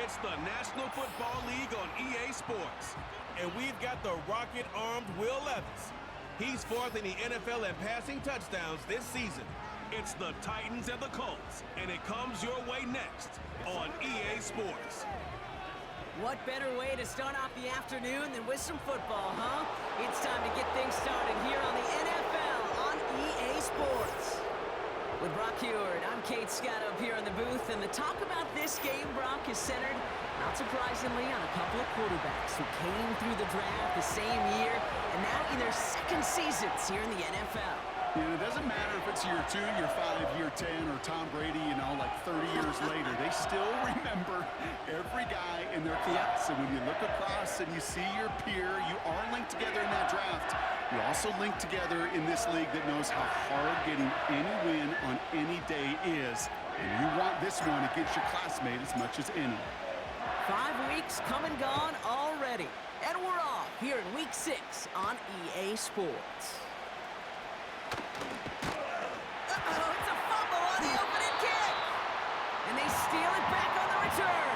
It's the National Football League on EA Sports. And we've got the rocket-armed Will Levis. He's fourth in the NFL in passing touchdowns this season. It's the Titans and the Colts, and it comes your way next on EA Sports. What better way to start off the afternoon than with some football, huh? It's time to get things started here on the NFL on EA Sports. With Brock Heward, I'm Kate Scott up here in the booth, and the talk about this game, Brock, is centered, not surprisingly, on a couple of quarterbacks who came through the draft the same year and now in their second seasons here in the NFL. And it doesn't matter if it's year 2, year 5, year 10, or Tom Brady, like 30 years later. They still remember every guy in their class. And when you look across and you see your peer, you are linked together in that draft. You're also linked together in this league that knows how hard getting any win on any day is. And you want this one against your classmate as much as any. 5 weeks come and gone already. And we're off here in Week 6 on EA Sports. Uh-oh, it's a fumble on the opening kick. And they steal it back on the return.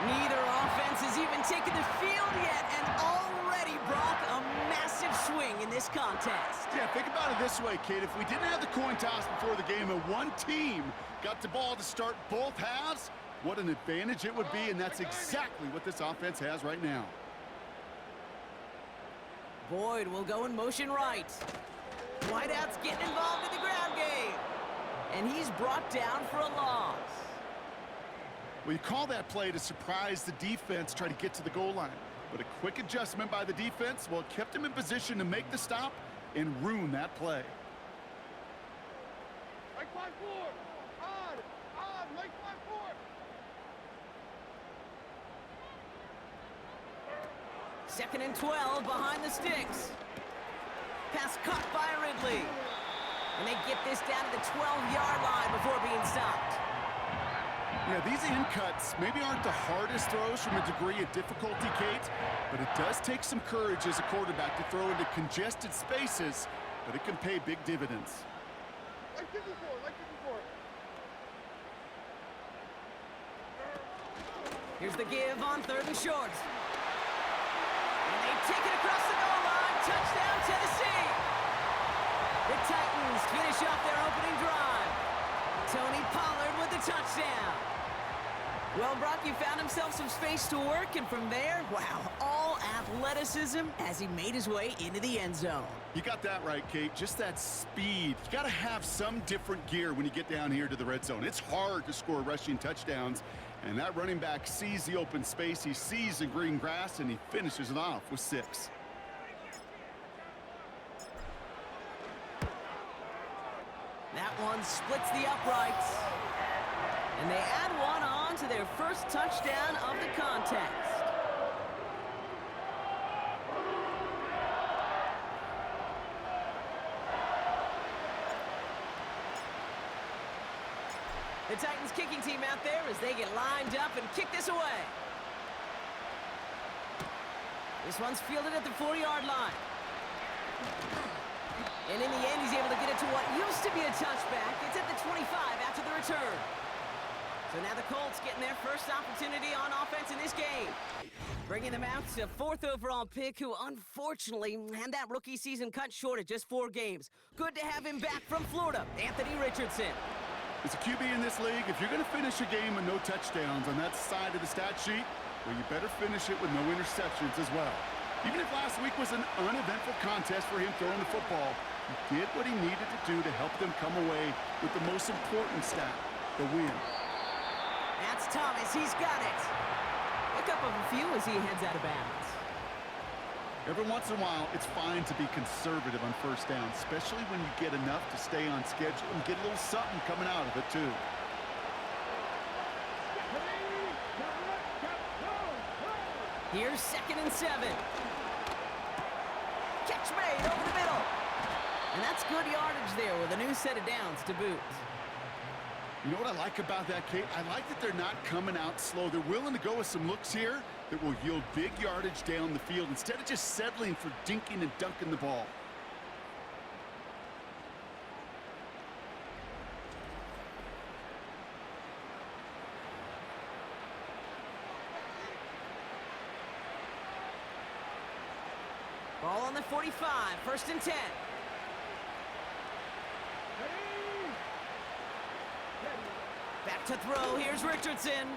Neither offense has even taken the field yet, and already, Brock, a massive swing in this contest. Yeah, think about it this way, kid. If we didn't have the coin toss before the game and one team got the ball to start both halves, what an advantage it would be, and that's exactly what this offense has right now. Boyd will go in motion right. Whiteout's getting involved in the ground game. And he's brought down for a loss. Well, you call that play to surprise the defense, try to get to the goal line. But a quick adjustment by the defense, well, it kept him in position to make the stop and ruin that play. Right 5-4. On, right 5-4. Second and 12 behind the sticks. Pass caught by Ridley. And they get this down to the 12-yard line before being stopped. Yeah, these in cuts maybe aren't the hardest throws from a degree of difficulty, Kate, but it does take some courage as a quarterback to throw into congested spaces, but it can pay big dividends. Like 54, like 54. Here's the give on 3rd and short. And they take it across the goal line. Touchdown, Tennessee. The Titans finish off their opening drive. Tony Pollard with the touchdown. Well, Brock, he found himself some space to work, and from there, wow, all athleticism as he made his way into the end zone. You got that right, Kate. Just that speed. You got to have some different gear when you get down here to the red zone. It's hard to score rushing touchdowns, and that running back sees the open space, he sees the green grass, and he finishes it off with 6. That one splits the uprights. And they add one on to their first touchdown of the contest. The Titans kicking team out there as they get lined up and kick this away. This one's fielded at the 4-yard line. And in the end, he's able to get it to what used to be a touchback. It's at the 25 after the return. So now the Colts getting their first opportunity on offense in this game. Bringing them out to 4th overall pick, who unfortunately had that rookie season cut short at just 4 games. Good to have him back from Florida, Anthony Richardson. As a QB in this league, if you're going to finish a game with no touchdowns on that side of the stat sheet, well, you better finish it with no interceptions as well. Even if last week was an uneventful contest for him throwing the football, he did what he needed to do to help them come away with the most important stat, the win. That's Thomas. He's got it. Pick up of a few as he heads out of bounds. Every once in a while, it's fine to be conservative on first down, especially when you get enough to stay on schedule and get a little something coming out of it, too. Here's 2nd and 7. Catch made over the middle. And that's good yardage there with a new set of downs to boot. You know what I like about that, Kate? I like that they're not coming out slow. They're willing to go with some looks here that will yield big yardage down the field instead of just settling for dinking and dunking the ball. Ball on the 45, 1st and 10. Back to throw, here's Richardson.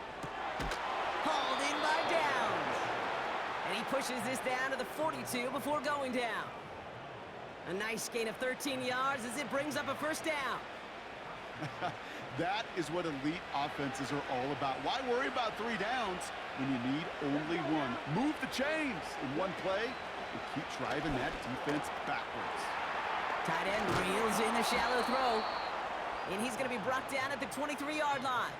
Hauled in by Downs. And he pushes this down to the 42 before going down. A nice gain of 13 yards as it brings up a 1st down. That is what elite offenses are all about. Why worry about 3 downs when you need only 1? Move the chains in one play and keep driving that defense backwards. Tight end reels in the shallow throw. And he's going to be brought down at the 23-yard line.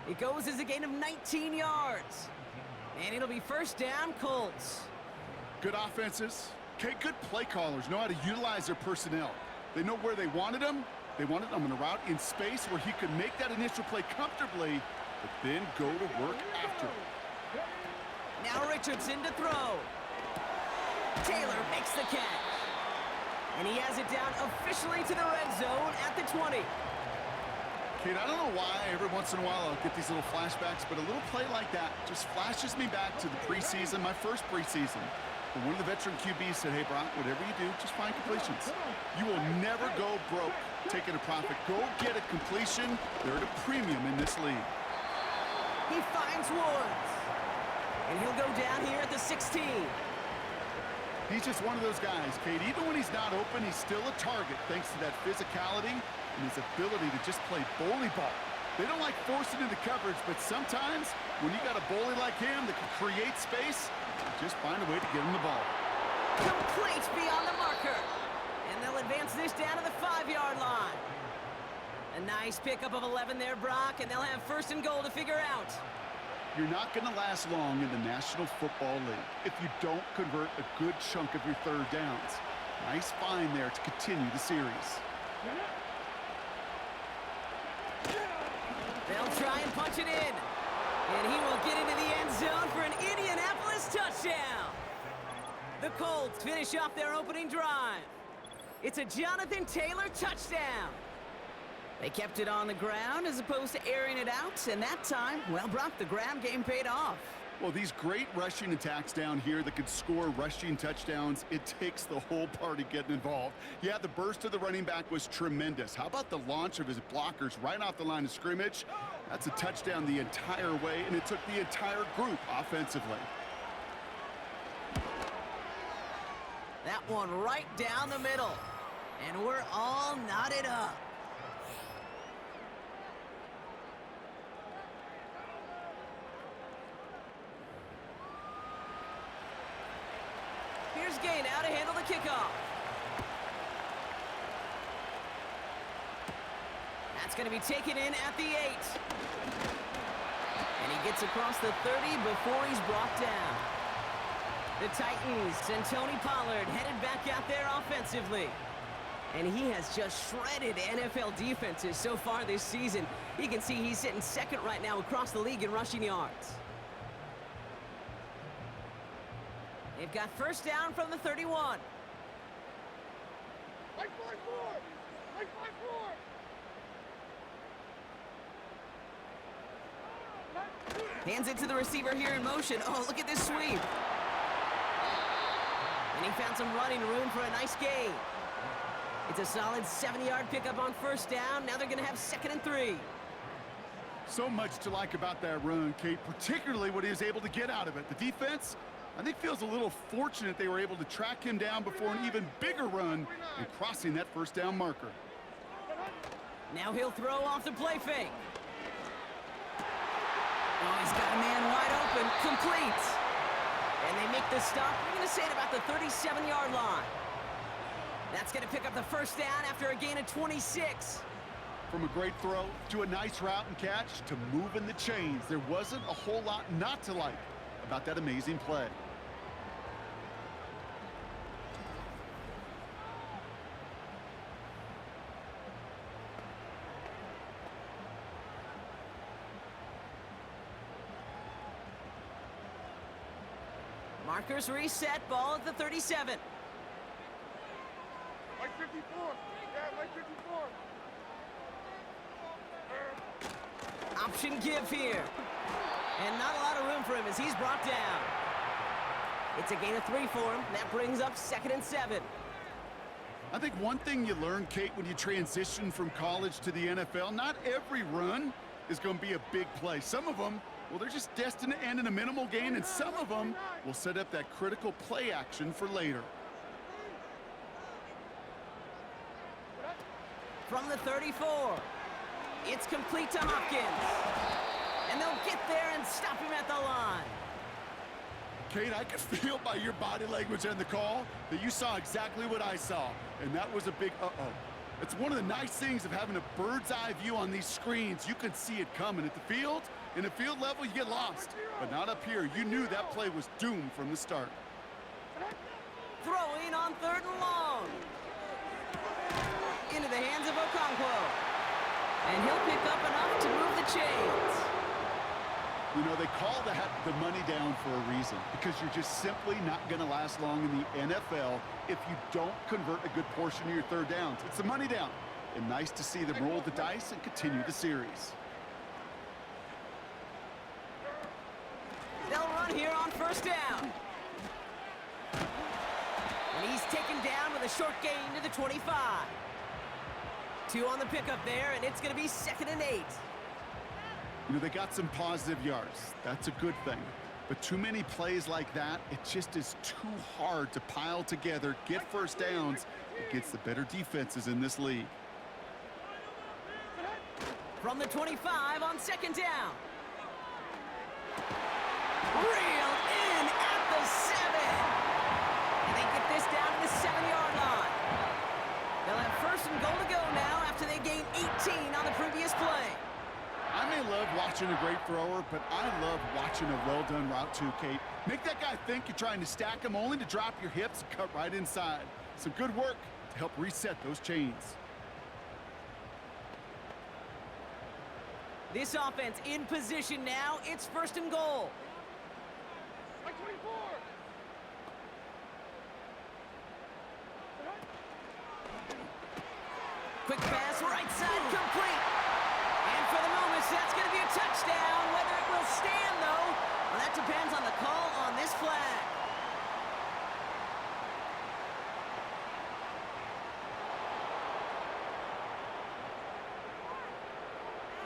It goes as a gain of 19 yards. And it'll be 1st down, Colts. Good offenses. Okay, good play callers know how to utilize their personnel. They know where they wanted them. They wanted them in a route in space where he could make that initial play comfortably, but then go to work after. Now Richardson to throw. Taylor makes the catch. And he has it down officially to the red zone at the 20. Kate, I don't know why every once in a while I'll get these little flashbacks, but a little play like that just flashes me back to the preseason, my first preseason. When one of the veteran QBs said, hey, Brock, whatever you do, just find completions. You will never go broke taking a profit. Go get a completion. They're at a premium in this league. He finds Woods. And he'll go down here at the 16. He's just one of those guys, Kate. Even when he's not open, he's still a target thanks to that physicality and his ability to just play bully ball. They don't like forcing into coverage, but sometimes when you got a bully like him that can create space, just find a way to get him the ball. Complete beyond the marker. And they'll advance this down to the 5-yard line. A nice pickup of 11 there, Brock, and they'll have 1st and goal to figure out. You're not going to last long in the National Football League if you don't convert a good chunk of your 3rd downs. Nice find there to continue the series. They'll try and punch it in. And he will get into the end zone for an Indianapolis touchdown. The Colts finish off their opening drive. It's a Jonathan Taylor touchdown. They kept it on the ground as opposed to airing it out, and that time, well, Brock, the ground game paid off. Well, these great rushing attacks down here that could score rushing touchdowns, it takes the whole party getting involved. Yeah, the burst of the running back was tremendous. How about the launch of his blockers right off the line of scrimmage? That's a touchdown the entire way, and it took the entire group offensively. That one right down the middle. And we're all knotted up. Here's Gay now to handle the kickoff. That's going to be taken in at the 8. And he gets across the 30 before he's brought down. The Titans and Tony Pollard headed back out there offensively. And he has just shredded NFL defenses so far this season. You can see he's sitting 2nd right now across the league in rushing yards. They've got 1st down from the 31. Like 5-4! Like 5-4! Hands it to the receiver here in motion. Oh, look at this sweep. And he found some running room for a nice gain. It's a solid 70-yard pickup on 1st down. Now they're going to have 2nd and 3. So much to like about that run, Kate, particularly what he was able to get out of it. The defense, I think, feels a little fortunate they were able to track him down before an even bigger run and crossing that 1st down marker. Now he'll throw off the play fake. Oh, he's got a man wide open. Complete. And they make the stop. We're going to say it about the 37-yard line. That's going to pick up the 1st down after a gain of 26. From a great throw to a nice route and catch to moving the chains, there wasn't a whole lot not to like about that amazing play. Markers reset, ball at the 37. Like 54! Yeah, like 54! Option give here. And not a lot of room for him as he's brought down. It's a gain of 3 for him. That brings up 2nd and 7. I think one thing you learn, Kate, when you transition from college to the NFL, not every run is going to be a big play. Some of them, well, they're just destined to end in a minimal gain, and some of them will set up that critical play action for later. From the 34, it's complete to Hopkins. And they'll get there and stop him at the line. Kate, I could feel by your body language and the call that you saw exactly what I saw, and that was a big uh-oh. It's one of the nice things of having a bird's eye view on these screens. You can see it coming at the field. In the field level, you get lost, but not up here. You knew that play was doomed from the start. Throwing on 3rd and long. Into the hands of Okonkwo. And he'll pick up enough to move the chains. You know, they call that the money down for a reason, because you're just simply not going to last long in the NFL if you don't convert a good portion of your 3rd downs. It's the money down. And nice to see them roll the dice and continue the series. They'll run here on 1st down. And he's taken down with a short gain to the 25. 2 on the pickup there, and it's going to be 2nd and 8. You know, they got some positive yards. That's a good thing. But too many plays like that, it just is too hard to pile together, get 1st downs against the better defenses in this league. From the 25 on 2nd down. Reeled in at the 7. And they get this down to the 7-yard line. They'll have 1st and goal to go now after they gain 18 on the previous play. I may love watching a great thrower, but I love watching a well-done route too, Kate. Make that guy think you're trying to stack him only to drop your hips and cut right inside. Some good work to help reset those chains. This offense in position now. It's 1st and goal. Like 24. Quick pass, right side, complete. And for the moment, that's going to be a touchdown. Whether it will stand, though, well, that depends on the call on this flag.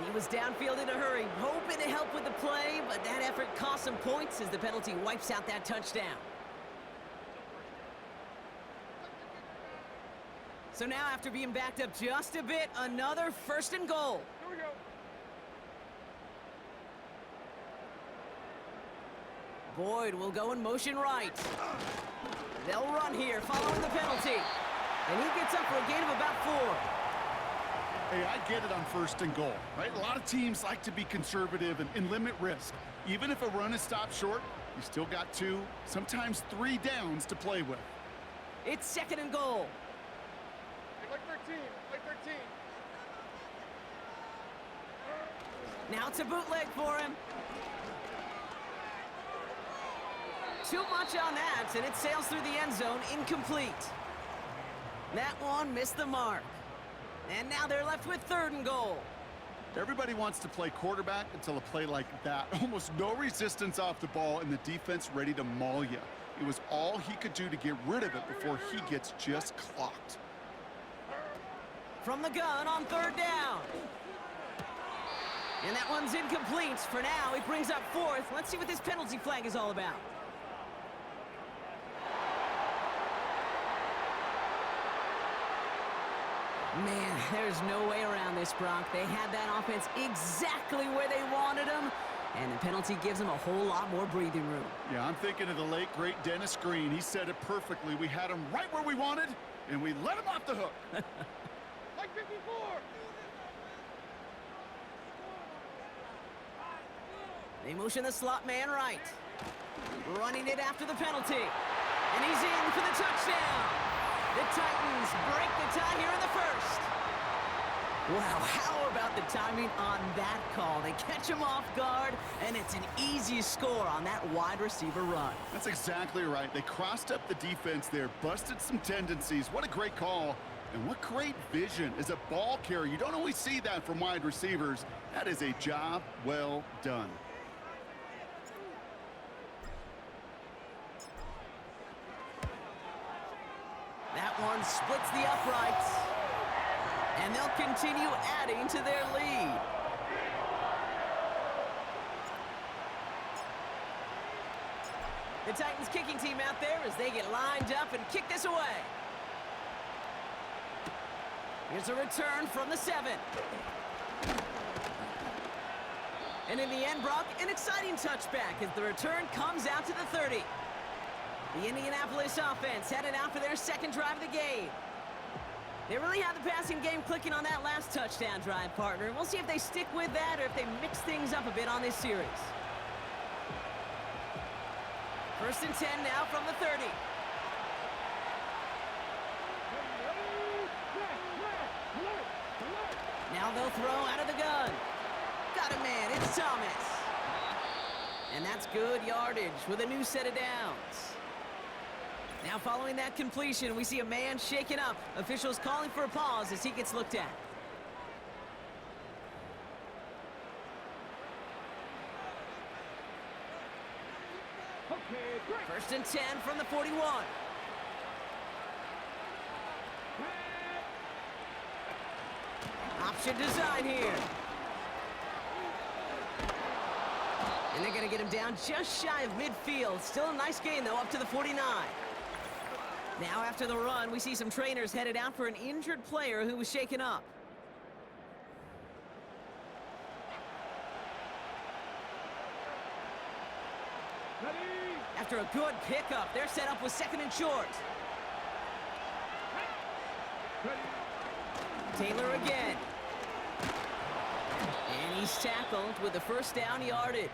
He was downfield in a hurry, hoping to help with the play, but that effort cost some points as the penalty wipes out that touchdown. So now, after being backed up just a bit, another 1st and goal. Here we go. Boyd will go in motion right. They'll run here following the penalty. And he gets up for a gain of about 4. Hey, I get it on 1st and goal, right? A lot of teams like to be conservative and limit risk. Even if a run is stopped short, you still got 2, sometimes 3 downs to play with. It's 2nd and goal. Like 13. Like 13. Now it's a bootleg for him. Too much on that, and it sails through the end zone, incomplete. That one missed the mark. And now they're left with 3rd and goal. Everybody wants to play quarterback until a play like that. Almost no resistance off the ball, and the defense ready to maul you. It was all he could do to get rid of it before he gets just clocked. From the gun on 3rd down. And that one's incomplete. For now, it brings up 4th. Let's see what this penalty flag is all about. Man, there's no way around this, Brock. They had that offense exactly where they wanted them, and the penalty gives them a whole lot more breathing room. Yeah, I'm thinking of the late, great Dennis Green. He said it perfectly. We had him right where we wanted, and we let him off the hook. Like 54. They motion the slot man right. Running it after the penalty. And he's in for the touchdown. The Titans break the tie here in the 1st. Wow, how about the timing on that call? They catch him off guard, and it's an easy score on that wide receiver run. That's exactly right. They crossed up the defense there, busted some tendencies. What a great call. And what great vision as a ball carrier. You don't always see that from wide receivers. That is a job well done. That one splits the uprights. And they'll continue adding to their lead. The Titans kicking team out there as they get lined up and kick this away. Here's a return from the 7. And in the end, Brock, an exciting touchback as the return comes out to the 30. The Indianapolis offense headed out for their second drive of the game. They really had the passing game clicking on that last touchdown drive, partner. We'll see if they stick with that or if they mix things up a bit on this series. 1st and 10 now from the 30. Now they'll throw out of the gun. Got a man, it's Thomas. And that's good yardage with a new set of downs. Now following that completion, we see a man shaken up. Officials calling for a pause as he gets looked at. Okay, 1st and 10 from the 41. Option design here. And they're going to get him down just shy of midfield. Still a nice gain, though, up to the 49. Now, after the run, we see some trainers headed out for an injured player who was shaken up. After a good pickup, they're set up with 2nd and short. Taylor again. And he's tackled with the 1st down yardage.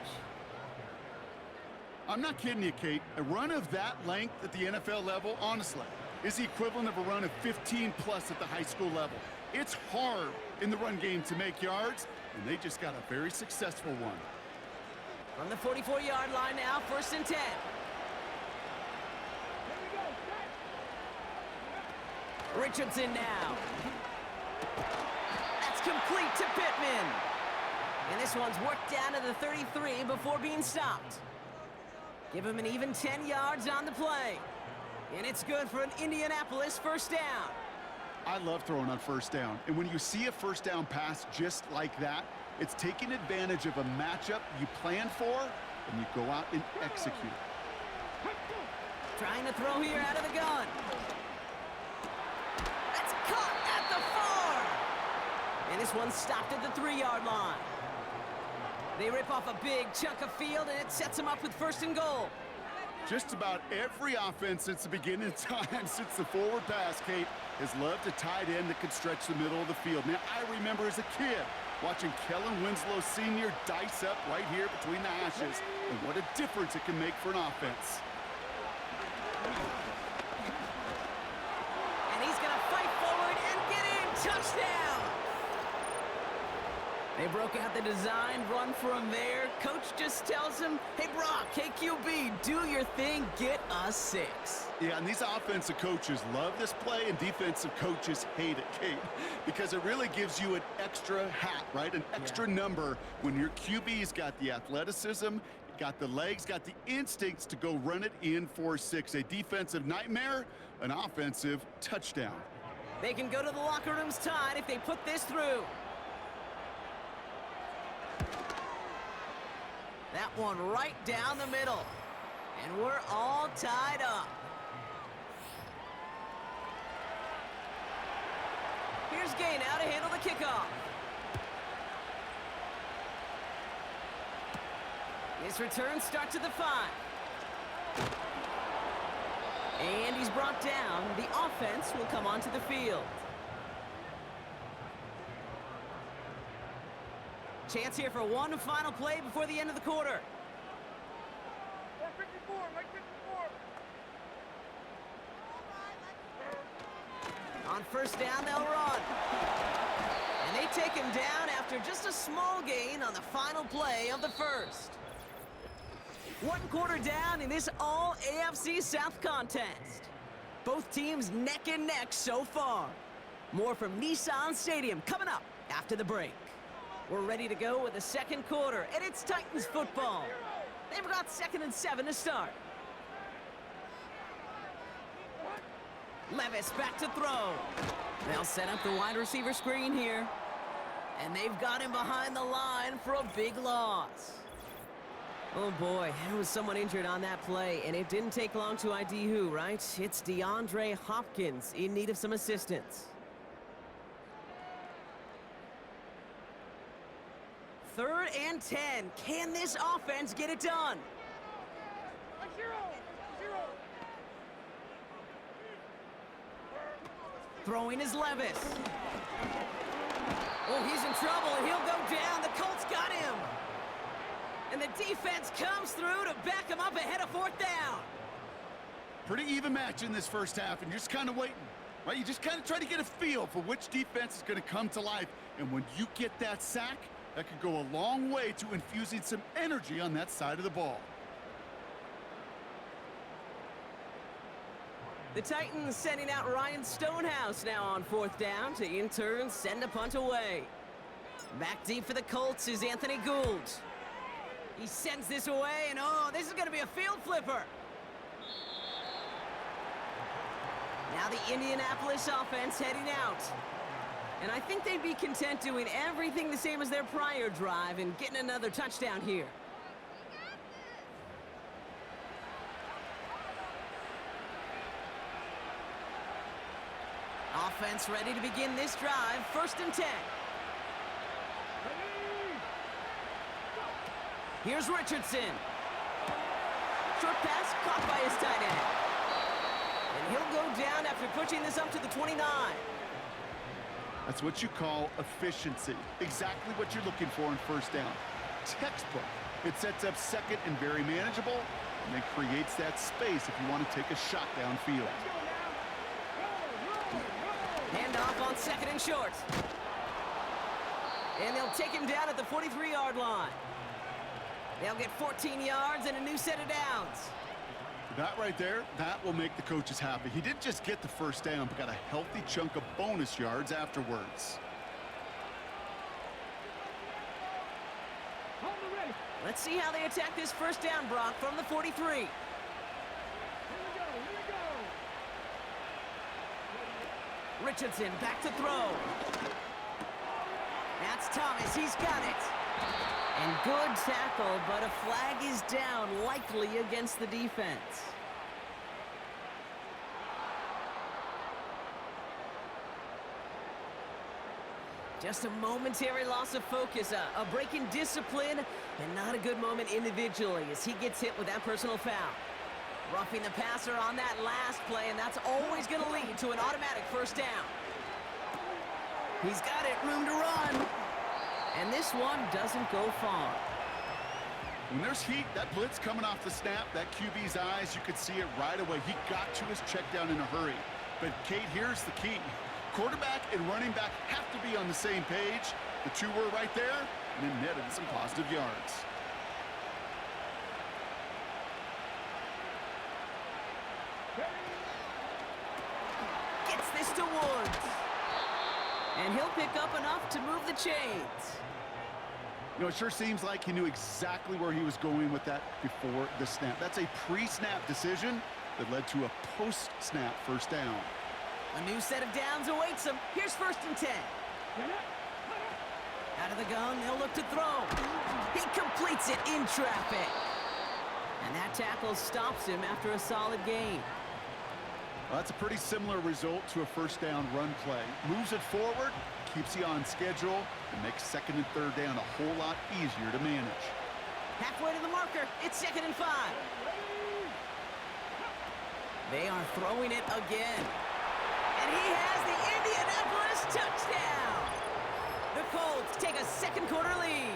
I'm not kidding you, Kate. A run of that length at the NFL level, honestly, is the equivalent of a run of 15-plus at the high school level. It's hard in the run game to make yards, and they just got a very successful one. From the 44-yard line now, 1st and 10. Richardson now. That's complete to Pittman. And this one's worked down to the 33 before being stopped. Give him an even 10 yards on the play. And it's good for an Indianapolis 1st down. I love throwing on 1st down. And when you see a 1st down pass just like that, it's taking advantage of a matchup you plan for, and you go out and execute. Trying to throw here out of the gun. That's caught at the 4. And this one's stopped at the 3-yard line. They rip off a big chunk of field, and it sets them up with 1st and goal. Just about every offense since the beginning of time, since the forward pass, Kate, has loved a tight end that can stretch the middle of the field. Now, I remember as a kid watching Kellen Winslow Sr. dice up right here between the hashes, and what a difference it can make for an offense. And he's going to fight forward and get in. Touchdown! They broke out the design run for him there. Coach just tells him, hey, Brock, hey, QB, do your thing, get us 6. Yeah, and these offensive coaches love this play, and defensive coaches hate it, Kate, because it really gives you an extra hat, right? An extra number when your QB's got the athleticism, got the legs, got the instincts to go run it in for 6. A defensive nightmare, an offensive touchdown. They can go to the locker rooms tied if they put this through. That one right down the middle. And we're all tied up. Here's Gay now to handle the kickoff. This return starts at the 5. And he's brought down. The offense will come onto the field. Chance here for one final play before the end of the quarter. 454, Mike 54. On 1st down, they'll run. And they take him down after just a small gain on the final play of the 1st. 1 quarter down in this all-AFC South contest. Both teams neck and neck so far. More from Nissan Stadium coming up after the break. We're ready to go with the 2nd quarter, and it's Titans football. They've got 2nd and 7 to start. Levis back to throw. They'll set up the wide receiver screen here. And they've got him behind the line for a big loss. Oh boy, there was someone injured on that play, and it didn't take long to ID who, right? It's DeAndre Hopkins in need of some assistance. 3rd and 10. Can this offense get it done? Like 0. Throwing is Levis. Oh, he's in trouble, and he'll go down. The Colts got him. And the defense comes through to back him up ahead of 4th down. Pretty even match in this first half, and you're just kind of waiting. Right? You just kind of try to get a feel for which defense is going to come to life. And when you get that sack, that could go a long way to infusing some energy on that side of the ball. The Titans sending out Ryan Stonehouse now on 4th down to in turn send a punt away. Back deep for the Colts is Anthony Gould. He sends this away, and oh, this is going to be a field flipper. Now the Indianapolis offense heading out. And I think they'd be content doing everything the same as their prior drive and getting another touchdown here. Offense ready to begin this drive. 1st and 10. Here's Richardson. Short pass caught by his tight end. And he'll go down after pushing this up to the 29. That's what you call efficiency. Exactly what you're looking for in 1st down. Textbook. It sets up 2nd and very manageable, and then creates that space if you want to take a shot downfield. Hand off on 2nd and short. And they'll take him down at the 43-yard line. They'll get 14 yards and a new set of downs. That right there, that will make the coaches happy. He didn't just get the 1st down, but got a healthy chunk of bonus yards afterwards. Let's see how they attack this 1st down, Brock, from the 43. Richardson back to throw. That's Thomas. He's got it. And good tackle, but a flag is down, likely against the defense. Just a momentary loss of focus, a break in discipline, and not a good moment individually as he gets hit with that personal foul. Roughing the passer on that last play, and that's always going to lead to an automatic 1st down. He's got it, room to run. And this one doesn't go far. When there's heat, that blitz coming off the snap, that QB's eyes, you could see it right away. He got to his check down in a hurry. But, Kate, here's the key. Quarterback and running back have to be on the same page. The two were right there, and then netted some positive yards. Gets this to Woods. And he'll pick up enough to move the chains. You know, it sure seems like he knew exactly where he was going with that before the snap. That's a pre-snap decision that led to a post-snap 1st down. A new set of downs awaits him. Here's 1st and 10. Out of the gun, they'll look to throw. He completes it in traffic. And that tackle stops him after a solid gain. Well, that's a pretty similar result to a 1st down run play. Moves it forward, keeps you on schedule, and makes 2nd and 3rd down a whole lot easier to manage. Halfway to the marker, it's 2nd and 5. They are throwing it again. And he has the Indianapolis touchdown. The Colts take a 2nd quarter lead.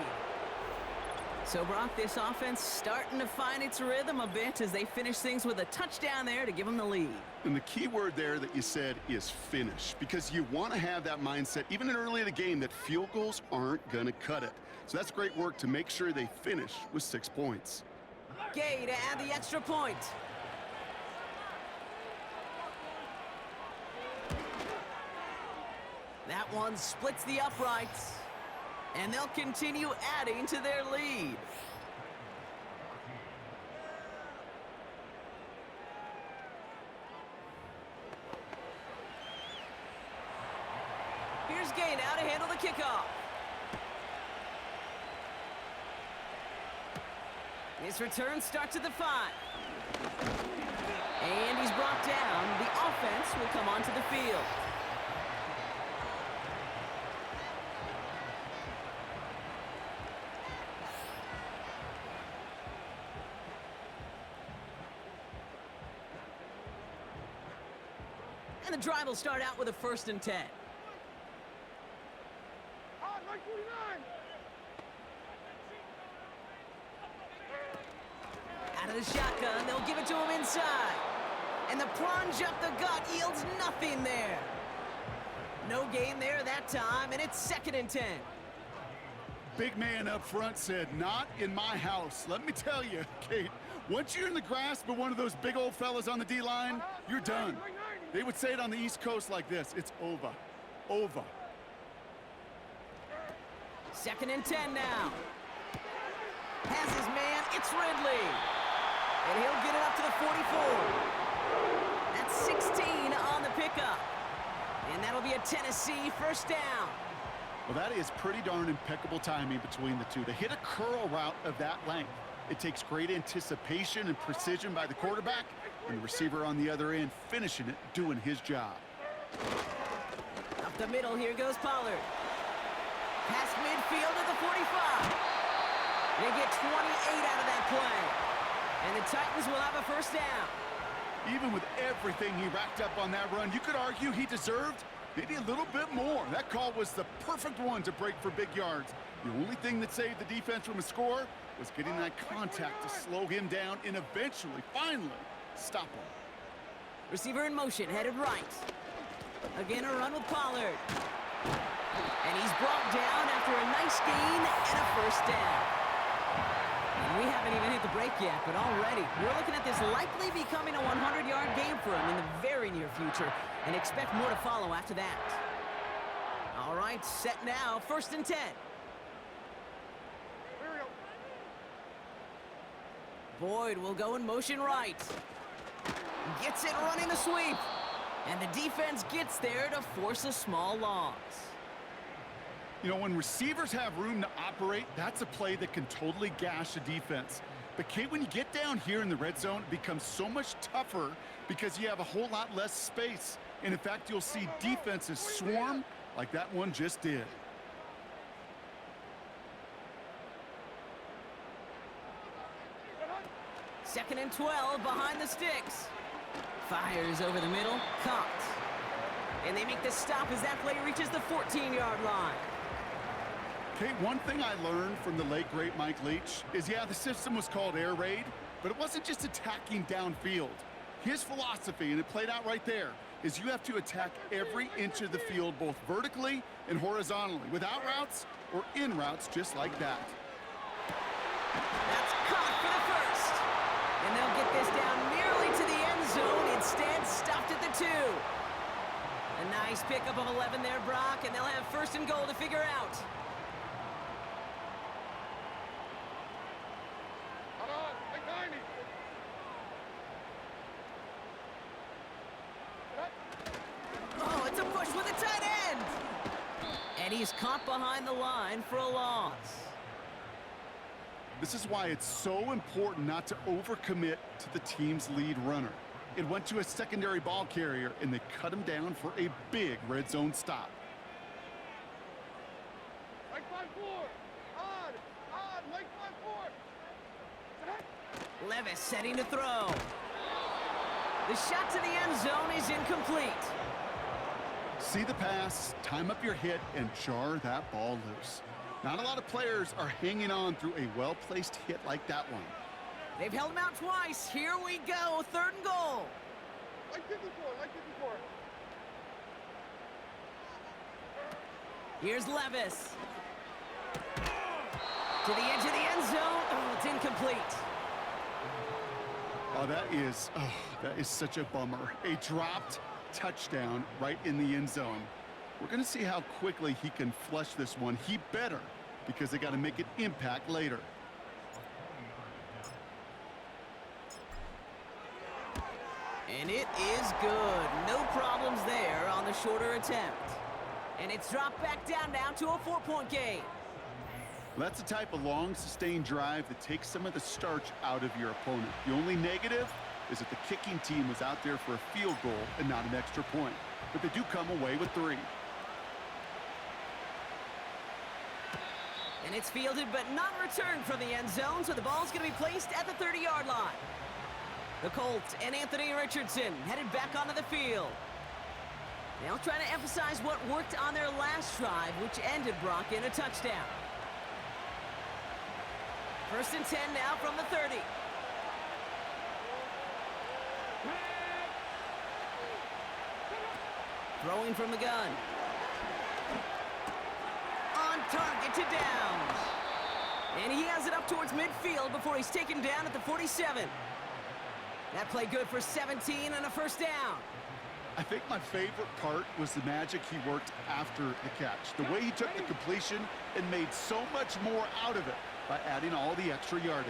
So, Brock, this offense starting to find its rhythm a bit as they finish things with a touchdown there to give them the lead. And the key word there that you said is finish, because you want to have that mindset, even early in the game, that field goals aren't going to cut it. So that's great work to make sure they finish with 6 points. Gay to add the extra point. That one splits the uprights. And they'll continue adding to their lead. gain now to handle the kickoff. His return starts at the 5. And he's brought down. The offense will come onto the field. And the drive will start out with a 1st and 10. On, right 49. Out of the shotgun, they'll give it to him inside. And the plunge up the gut yields nothing there. No gain there that time, and it's 2nd and 10. Big man up front said, "Not in my house." Let me tell you, Kate, once you're in the grasp of one of those big old fellas on the D-line, you're done. They would say it on the East Coast like this: it's over. Over. 2nd and 10 now. Has his man, it's Ridley. And he'll get it up to the 44. That's 16 on the pickup. And that'll be a Tennessee 1st down. Well, that is pretty darn impeccable timing between the two. To hit a curl route of that length, it takes great anticipation and precision by the quarterback, and the receiver on the other end finishing it, doing his job. Up the middle, here goes Pollard. Past midfield at the 45. They get 28 out of that play. And the Titans will have a 1st down. Even with everything he racked up on that run, you could argue he deserved maybe a little bit more. That call was the perfect one to break for big yards. The only thing that saved the defense from a score was getting that contact to slow him down and eventually, finally, stop him. Receiver in motion, headed right. Again, a run with Pollard. And he's brought down after a nice gain and a 1st down. And we haven't even hit the break yet, but already we're looking at this likely becoming a 100-yard game for him in the very near future, and expect more to follow after that. All right, set now, 1st and 10. Boyd will go in motion right. Gets it running the sweep. And the defense gets there to force a small loss. You know, when receivers have room to operate, that's a play that can totally gash a defense. But, Kate, when you get down here in the red zone, it becomes so much tougher because you have a whole lot less space. And, in fact, you'll see defenses swarm like that one just did. Second and 12 behind the sticks. Fires over the middle, caught. And they make the stop as that play reaches the 14-yard line. Kate, one thing I learned from the late, great Mike Leach is, yeah, the system was called air raid, but it wasn't just attacking downfield. His philosophy, and it played out right there, is you have to attack every inch of the field, both vertically and horizontally, without routes or in routes just like that. That's caught for the 1st. And they'll get this down nearly to the end zone, instead stopped at the 2. A nice pickup of 11 there, Brock, and they'll have 1st and goal to figure out. Oh, it's a push with a tight end. And he's caught behind the line for a loss. This is why it's so important not to overcommit to the team's lead runner. It went to a secondary ball carrier, and they cut him down for a big red zone stop. Right 5-4. On, right 5-4. Levis setting to throw. The shot to the end zone is incomplete. See the pass, time up your hit, and jar that ball loose. Not a lot of players are hanging on through a well-placed hit like that one. They've held him out twice. Here we go, 3rd and goal. Like 54, like 54. Here's Levis. To the edge of the end zone. Oh, it's incomplete. Oh, that is such a bummer. A dropped touchdown right in the end zone. We're going to see how quickly he can flush this one. He better, because they got to make an impact later. And it is good. No problems there on the shorter attempt. And it's dropped back down now to a 4-point game. That's the type of long, sustained drive that takes some of the starch out of your opponent. The only negative is that the kicking team was out there for a field goal and not an extra point. But they do come away with 3. And it's fielded but not returned from the end zone, so the ball's going to be placed at the 30-yard line. The Colts and Anthony Richardson headed back onto the field. They'll try to emphasize what worked on their last drive, which ended, Brock, in a touchdown. 1st and 10 now from the 30. Throwing from the gun. On target to Downs. And he has it up towards midfield before he's taken down at the 47. That play good for 17 and a 1st down. I think my favorite part was the magic he worked after the catch. The way he took the completion and made so much more out of it by adding all the extra yardage.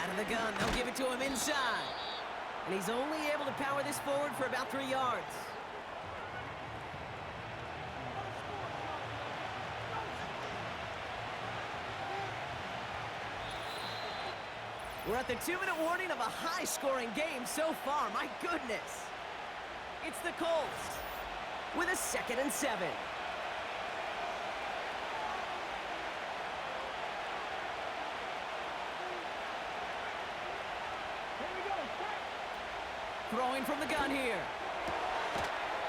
Out of the gun, they'll give it to him inside. And he's only able to power this forward for about 3 yards. We're at the 2-minute warning of a high-scoring game so far. My goodness. It's the Colts with a 2nd and 7. Throwing from the gun here.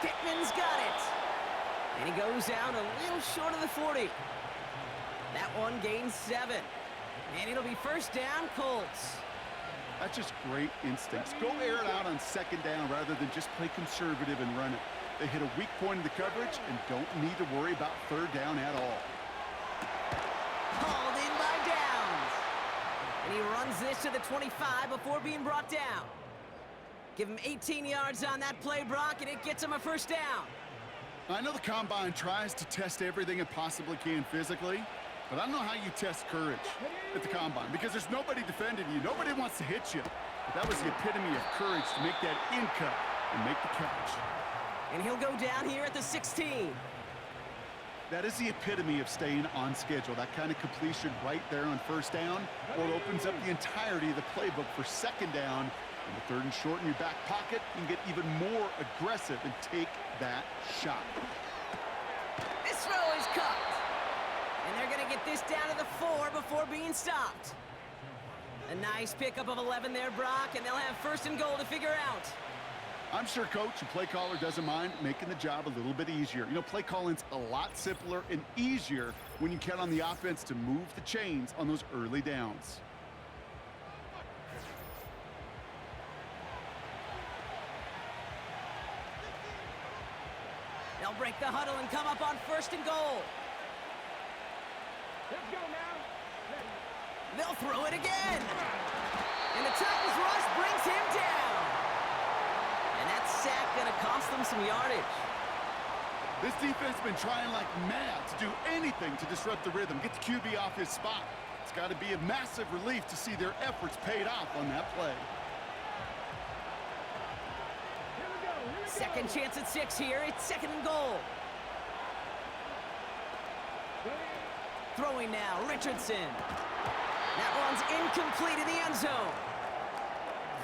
Pittman's got it. And he goes down a little short of the 40. That one gains 7. And it'll be 1st down, Colts. That's just great instincts. Go air it out on 2nd down rather than just play conservative and run it. They hit a weak point in the coverage and don't need to worry about 3rd down at all. Hauled in by Downs. And he runs this to the 25 before being brought down. Give him 18 yards on that play, Brock, and it gets him a 1st down. I know the Combine tries to test everything it possibly can physically, but I don't know how you test courage at the Combine because there's nobody defending you. Nobody wants to hit you. But that was the epitome of courage to make that in cut and make the catch. And he'll go down here at the 16. That is the epitome of staying on schedule. That kind of completion right there on 1st down, well, it opens up the entirety of the playbook for 2nd down. And the 3rd and short in your back pocket, you can get even more aggressive and take that shot. This throw is caught. And they're going to get this down to the 4 before being stopped. A nice pickup of 11 there, Brock, and they'll have 1st and goal to figure out. I'm sure coach and play caller doesn't mind making the job a little bit easier. You know, play calling's a lot simpler and easier when you count on the offense to move the chains on those early downs. They'll break the huddle and come up on 1st and goal. Let's go now. They'll throw it again. And the Titans rush brings him down. And that sack going to cost them some yardage. This defense has been trying like mad to do anything to disrupt the rhythm, get the QB off his spot. It's got to be a massive relief to see their efforts paid off on that play. 2nd chance at 6 here. It's 2nd and goal. Throwing now, Richardson. That one's incomplete in the end zone.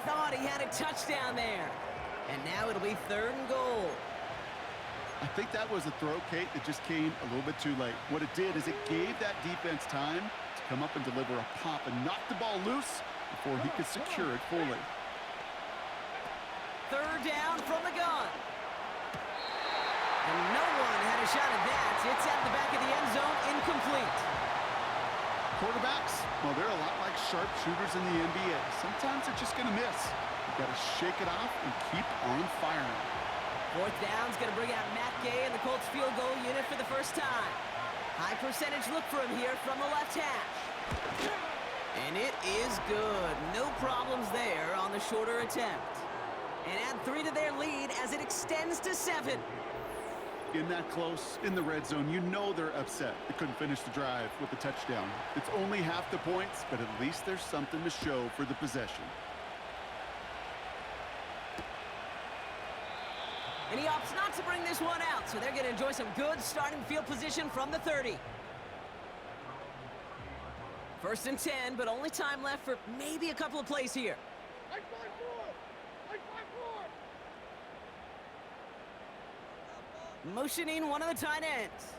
Thought he had a touchdown there. And now it'll be 3rd and goal. I think that was a throw, Kate, that just came a little bit too late. What it did is it gave that defense time to come up and deliver a pop and knock the ball loose before he could secure it fully. 3rd down from the gun. And no one had a shot at that. It's at the back of the end zone, incomplete. Quarterbacks, well, they're a lot like sharpshooters in the NBA. Sometimes they're just going to miss. You've got to shake it off and keep on firing. 4th down's going to bring out Matt Gay and the Colts field goal unit for the 1st time. High percentage look for him here from the left hash. And it is good. No problems there on the shorter attempt. And add 3 to their lead as it extends to 7. In that close, in the red zone, you know they're upset. They couldn't finish the drive with the touchdown. It's only half the points, but at least there's something to show for the possession. And he opts not to bring this one out, so they're going to enjoy some good starting field position from the 30. 1st and 10, but only time left for maybe a couple of plays here. Like 5-4. Like 5-4. Motioning one of the tight ends.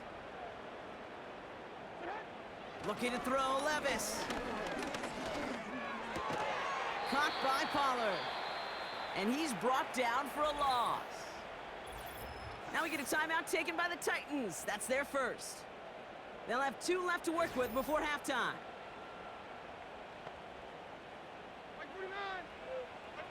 Looking to throw, Levis. Caught by Pollard. And he's brought down for a loss. Now we get a timeout taken by the Titans. That's their first. They'll have 2 left to work with before halftime. Like 49. Like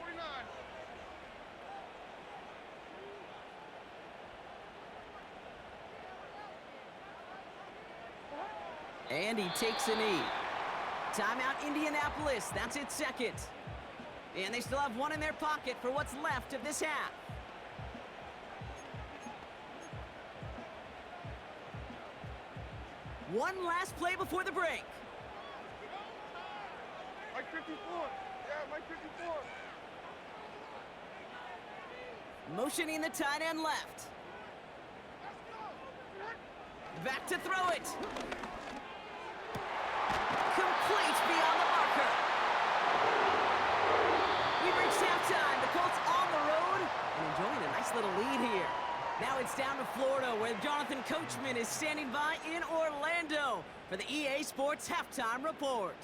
49. And he takes a knee. Timeout Indianapolis. That's its second. And they still have 1 in their pocket for what's left of this half. One last play before the break. Like 54. Yeah, like 54. Motioning the tight end left. Back to throw it. Complete beyond the marker. We've reached halftime. The Colts on the road and enjoying a nice little lead here. Now it's down to Florida, where Jonathan Coachman is standing by in Orlando for the EA Sports Halftime Report.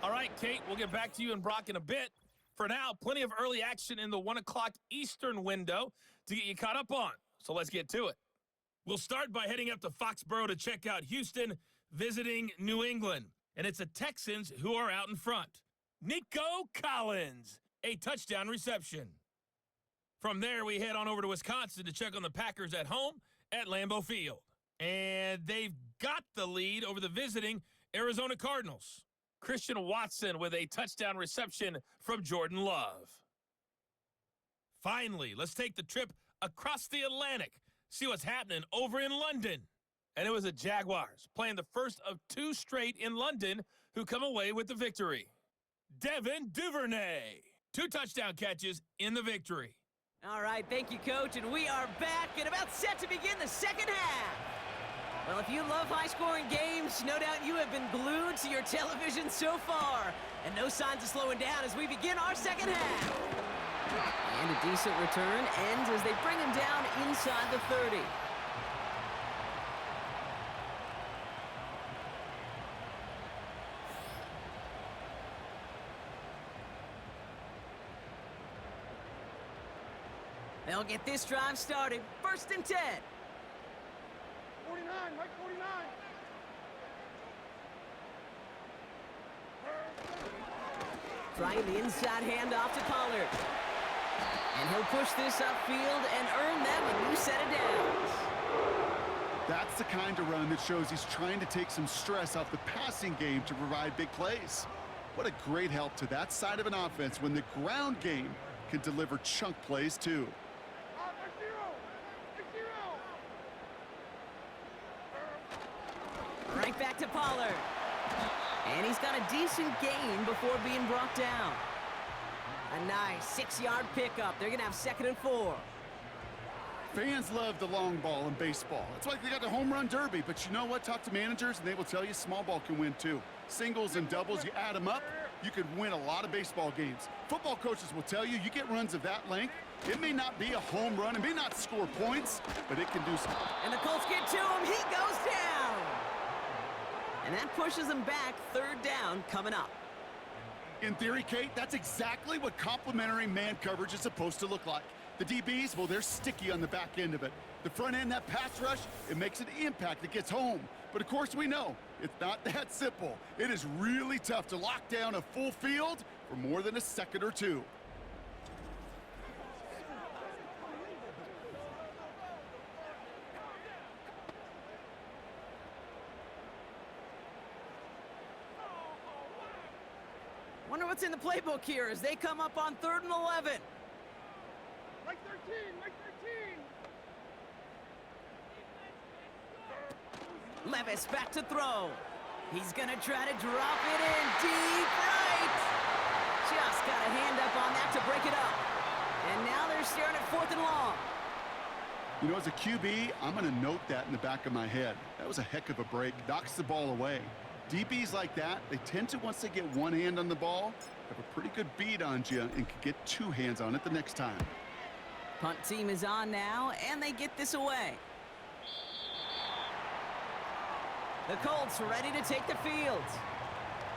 All right, Kate, we'll get back to you and Brock in a bit. For now, plenty of early action in the 1 o'clock Eastern window to get you caught up on. So let's get to it. We'll start by heading up to Foxborough to check out Houston visiting New England. And it's the Texans who are out in front. Nico Collins, a touchdown reception. From there, we head on over to Wisconsin to check on the Packers at home at Lambeau Field. And they've got the lead over the visiting Arizona Cardinals. Christian Watson with a touchdown reception from Jordan Love. Finally, let's take the trip across the Atlantic, see what's happening over in London. And it was the Jaguars playing the first of 2 straight in London who come away with the victory. Devin Duvernay, 2 touchdown catches in the victory. All right, thank you, Coach, and we are back and about set to begin the second half. Well, if you love high-scoring games, no doubt you have been glued to your television so far. And no signs of slowing down as we begin our second half. And a decent return ends as they bring him down inside the 30. They'll get this drive started. 1st and 10. 49. Like 49. Trying the inside handoff to Pollard. And he'll push this upfield and earn them a new set of downs. That's the kind of run that shows he's trying to take some stress off the passing game to provide big plays. What a great help to that side of an offense when the ground game can deliver chunk plays too. Right back to Pollard. And he's got a decent gain before being brought down. A nice 6-yard pickup. They're going to have 2nd and 4. Fans love the long ball in baseball. It's like they got the home run derby, but you know what? Talk to managers and they will tell you small ball can win too. Singles and doubles, you add them up, you could win a lot of baseball games. Football coaches will tell you get runs of that length. It may not be a home run, it may not score points, but it can do something. And the Colts get to him. He goes down. And that pushes them back. 3rd down coming up. In theory, Kate, that's exactly what complementary man coverage is supposed to look like. The DBs, well, they're sticky on the back end of it. The front end, that pass rush, it makes an impact that gets home. But of course we know, it's not that simple. It is really tough to lock down a full field for more than a second or 2. Wonder what's in the playbook here as they come up on 3rd and 11. Like 13. Like 13. Levis back to throw. He's going to try to drop it in deep right. Just got a hand up on that to break it up. And now they're staring at 4th and long. You know, as a QB, I'm going to note that in the back of my head. That was a heck of a break. Knocks the ball away. DBs like that, they tend to, once they get one hand on the ball, have a pretty good beat on you and can get two hands on it the next time. Punt team is on now, and they get this away. The Colts ready to take the field.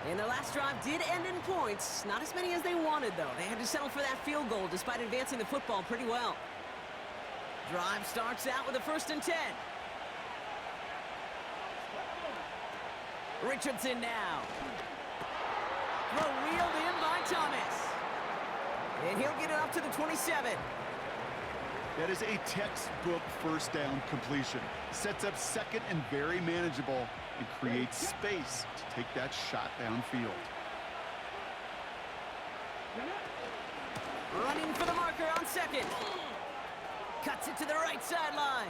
And their last drive did end in points. Not as many as they wanted, though. They had to settle for that field goal despite advancing the football pretty well. Drive starts out with a 1st and 10. Richardson now. Throw reeled in by Thomas. And he'll get it up to the 27. That is a textbook first down completion. Sets up second and very manageable and creates space to take that shot downfield. Running for the marker on second. Cuts it to the right sideline.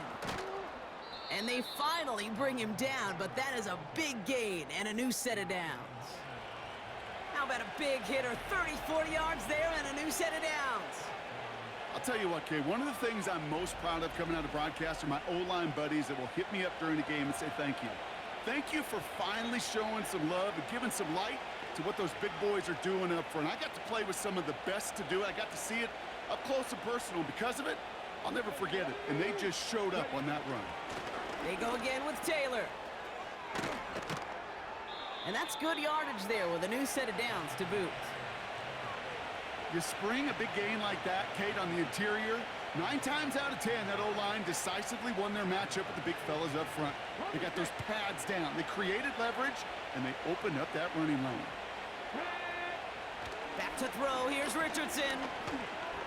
And they finally bring him down, but that is a big gain and a new set of downs. How about a big hitter, 30, 40 yards there and a new set of downs? I'll tell you what, Kay, one of the things I'm most proud of coming out of broadcast are my O-line buddies that will hit me up during the game and say thank you. Thank you for finally showing some love and giving some light to what those big boys are doing up front. I got to play with some of the best to do it. I got to see it up close and personal. Because of it, I'll never forget it. And they just showed up on that run. They go again with Taylor. And that's good yardage there with a new set of downs to boot. You spring a big gain like that, Kate, on the interior, 9 times out of 10, that O-line decisively won their matchup with the big fellas up front. They got those pads down. They created leverage, and they opened up that running lane. Back to throw. Here's Richardson.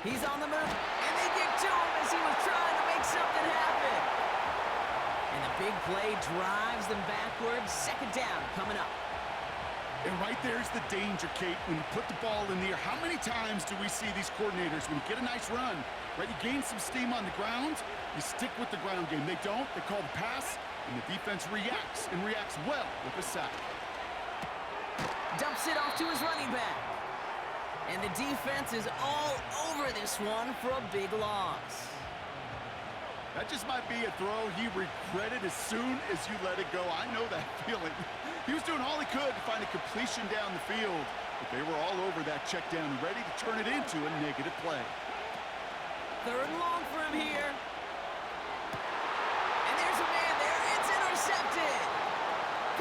He's on the move, and they get to him as he was trying to make something happen. And the big play drives them backwards. 2nd down coming up. And right there's the danger, Kate, when you put the ball in the air. How many times do we see these coordinators, when you get a nice run, right, you gain some steam on the ground, you stick with the ground game. They don't. They call the pass, and the defense reacts, and reacts well with a sack. Dumps it off to his running back. And the defense is all over this one for a big loss. That just might be a throw he regretted as soon as you let it go. I know that feeling. He was doing all he could to find a completion down the field, but they were all over that check down, ready to turn it into a negative play. 3rd and long for him here. And there's a man there. It's intercepted.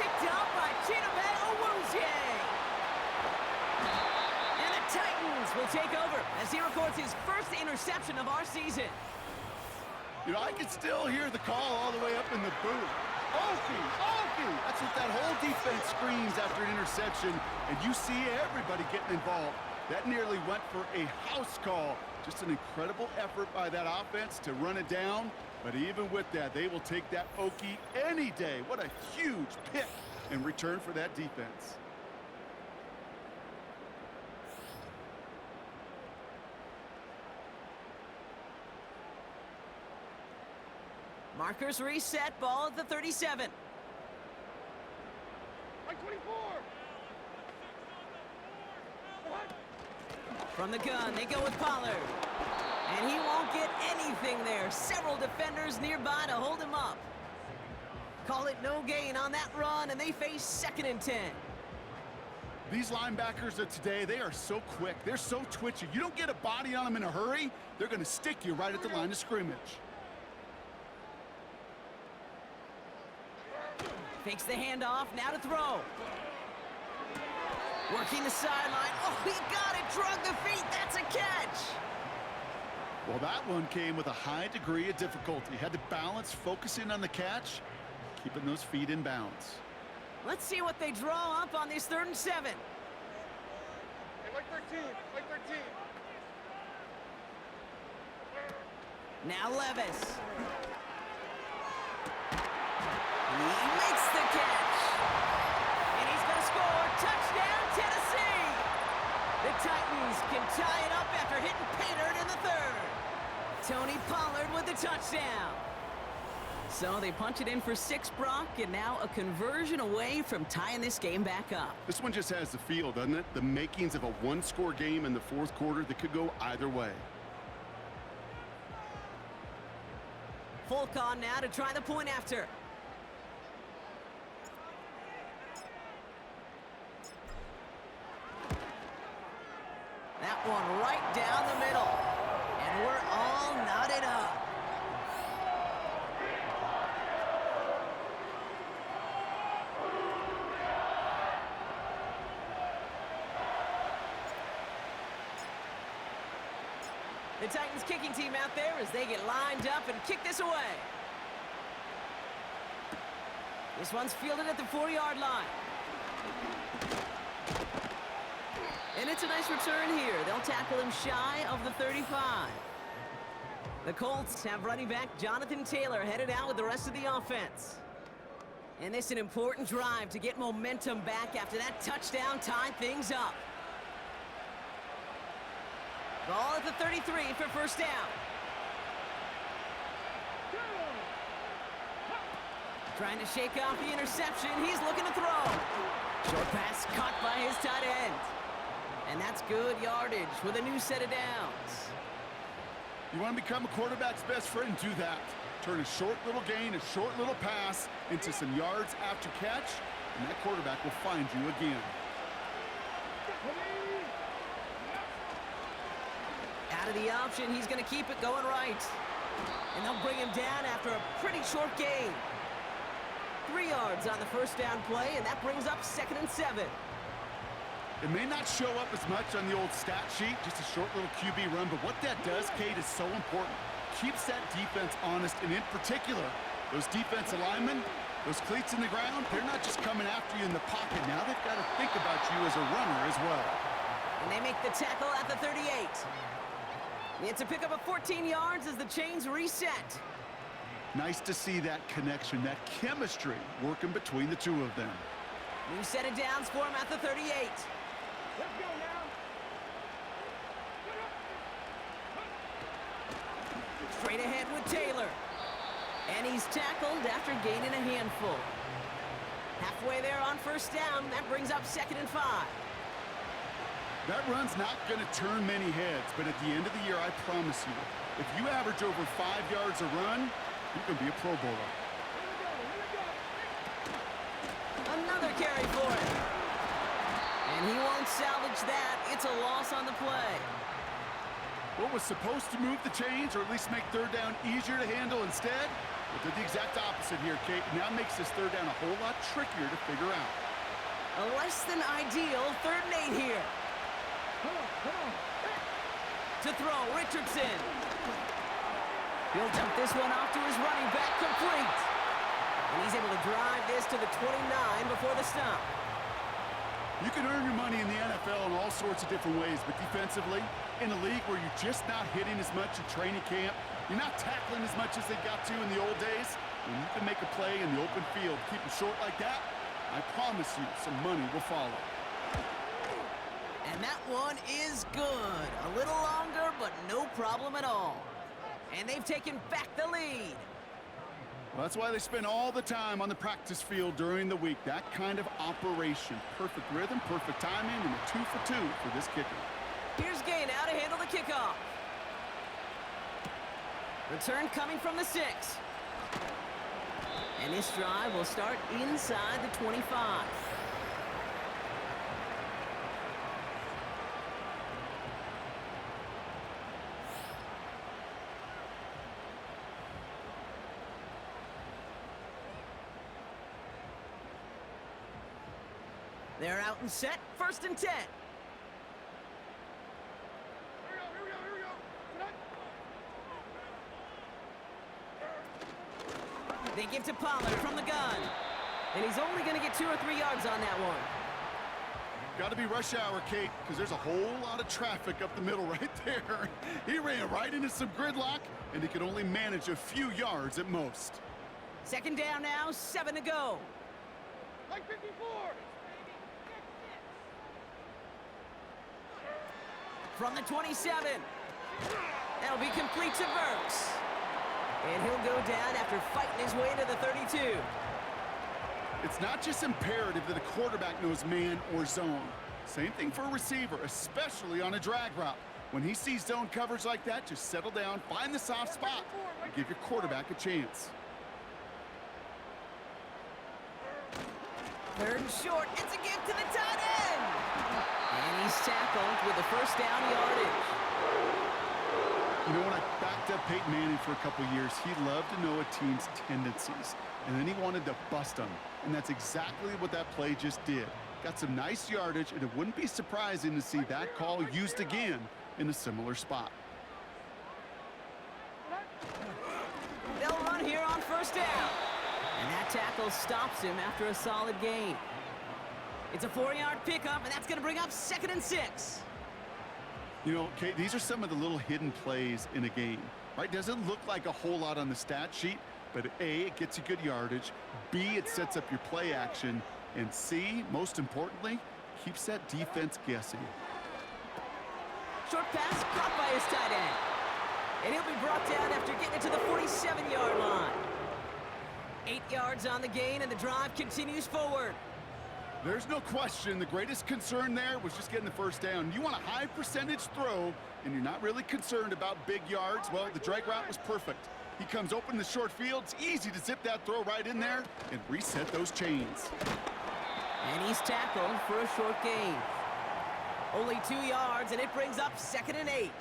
Picked up by Chinabet Owuzie. And the Titans will take over as he records his 1st interception of our season. You know, I can still hear the call all the way up in the booth. Okie, Okie! That's what that whole defense screams after an interception, and you see everybody getting involved. That nearly went for a house call. Just an incredible effort by that offense to run it down, but even with that, they will take that Okie any day. What a huge pick in return for that defense. Markers reset, ball at the 37. Like 24. From the gun, they go with Pollard. And he won't get anything there. Several defenders nearby to hold him up. Call it no gain on that run, and they face 2nd and 10. These linebackers of today, they are so quick. They're so twitchy. You don't get a body on them in a hurry, they're going to stick you right at the line of scrimmage. Fakes the handoff, now to throw. Working the sideline. Oh, he got it, drug the feet. That's a catch. Well, that one came with a high degree of difficulty. Had to balance focusing on the catch, keeping those feet in bounds. Let's see what they draw up on this 3rd and 7. Hey, like 13. Like 13. Now Levis. He makes the catch. And he's going to score. Touchdown, Tennessee. The Titans can tie it up after hitting Paynard in the 3rd. Tony Pollard with the touchdown. So they punch it in for 6, Brock, and now a conversion away from tying this game back up. This one just has the feel, doesn't it? The makings of a one-score game in the 4th quarter that could go either way. Folk on now to try the point after. That one right down the middle. And we're all knotted up. The Titans kicking team out there as they get lined up and kick this away. This one's fielded at the 4-yard line. And it's a nice return here. They'll tackle him shy of the 35. The Colts have running back Jonathan Taylor headed out with the rest of the offense. And this is an important drive to get momentum back after that touchdown tied things up. Ball at the 33 for first down. Trying to shake off the interception. He's looking to throw. Short pass caught by his tight end. And that's good yardage with a new set of downs. You want to become a quarterback's best friend? Do that. Turn a short little gain, a short little pass into some yards after catch, and that quarterback will find you again. Out of the option, he's going to keep it going right. And they'll bring him down after a pretty short gain. 3 yards on the first down play, and that brings up 2nd and 7. It may not show up as much on the old stat sheet, just a short little QB run, but what that does, Kate, is so important. Keeps that defense honest, and in particular, those defensive linemen, those cleats in the ground, they're not just coming after you in the pocket. Now they've got to think about you as a runner as well. And they make the tackle at the 38. It's a pickup of 14 yards as the chains reset. Nice to see that connection, that chemistry working between the two of them. New set of downs for him at the 38. Let's go now. Straight ahead with Taylor. And he's tackled after gaining a handful. Halfway there on first down. That brings up 2nd and 5. That run's not going to turn many heads, but at the end of the year, I promise you, if you average over 5 yards a run, you can be a Pro Bowler. Another carry for him. And he won't salvage that. It's a loss on the play. What was supposed to move the chains, or at least make third down easier to handle instead, it did the exact opposite here, Kate. Now makes this third down a whole lot trickier to figure out. A less than ideal 3rd and 8 here. To throw, Richardson. He'll dump this one off to his running back, complete. And he's able to drive this to the 29 before the stop. You can earn your money in the NFL in all sorts of different ways, but defensively, in a league where you're just not hitting as much in training camp, you're not tackling as much as they got to in the old days, when you can make a play in the open field, keep it short like that, I promise you some money will follow. And that one is good. A little longer, but no problem at all. And they've taken back the lead. Well, that's why they spend all the time on the practice field during the week. That kind of operation. Perfect rhythm, perfect timing, and a 2 for 2 for this kicker. Here's Gay now to handle the kickoff. Return coming from the 6. And this drive will start inside the 25. They're out and set, 1st and 10. Here we go. Tonight. They give to Pollard from the gun. And he's only going to get 2 or 3 yards on that one. Got to be rush hour, Kate, because there's a whole lot of traffic up the middle right there. He ran right into some gridlock, and he could only manage a few yards at most. 2nd down now, 7 to go. Like 54. From the 27. That'll be complete to Burks. And he'll go down after fighting his way to the 32. It's not just imperative that a quarterback knows man or zone. Same thing for a receiver, especially on a drag route. When he sees zone coverage like that, just settle down, find the soft spot, and give your quarterback a chance. Third and short. It's a gift to the tight end. And he's tackled with the first down yardage. You know, when I backed up Peyton Manning for a couple years, he loved to know a team's tendencies, and then he wanted to bust them. And that's exactly what that play just did. Got some nice yardage, and it wouldn't be surprising to see that call used again in a similar spot. They'll run here on first down. And that tackle stops him after a solid gain. It's a 4-yard pickup, and that's going to bring up 2nd and 6. You know, Kate, these are some of the little hidden plays in a game, right? Doesn't look like a whole lot on the stat sheet, but A, it gets you good yardage, B, it sets up your play action, and C, most importantly, keeps that defense guessing. Short pass caught by his tight end. And he'll be brought down after getting it to the 47-yard line. 8 yards on the gain, and the drive continues forward. There's no question the greatest concern there was just getting the first down. You want a high percentage throw, and you're not really concerned about big yards. Well, the drag route was perfect. He comes open in the short field. It's easy to zip that throw right in there and reset those chains. And he's tackled for a short gain. Only 2 yards, and it brings up 2nd and 8.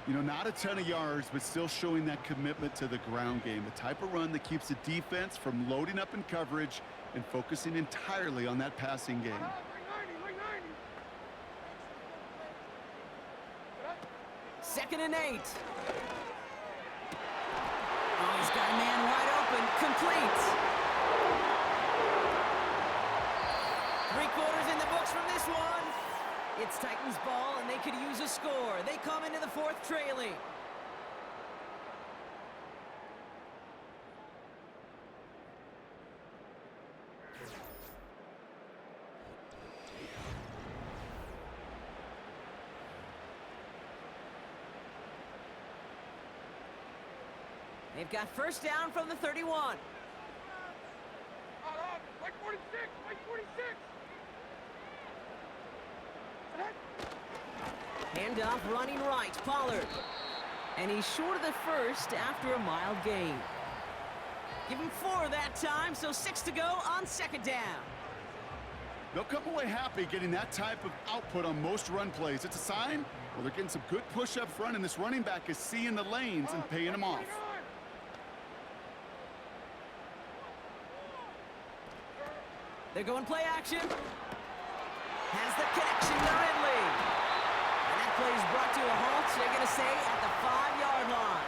You know, not a ton of yards, but still showing that commitment to the ground game. The type of run that keeps the defense from loading up in coverage and focusing entirely on that passing game. Second and 8. Oh, he's got a man wide open. Complete. 3 quarters in the books from this one. It's Titans ball, and they could use a score. They come into the 4th trailing. They've got first down from the 31. Like 46, like 46. Handoff running right, Pollard. And he's short of the first after a mild gain. Give him 4 that time, so 6 to go on 2nd down. They'll come away happy getting that type of output on most run plays. It's a sign, well, they're getting some good push up front, and this running back is seeing the lanes and paying them off. They're going play action. Has the connection to Ridley. And that play is brought to a halt, so they're going to say at the 5-yard line.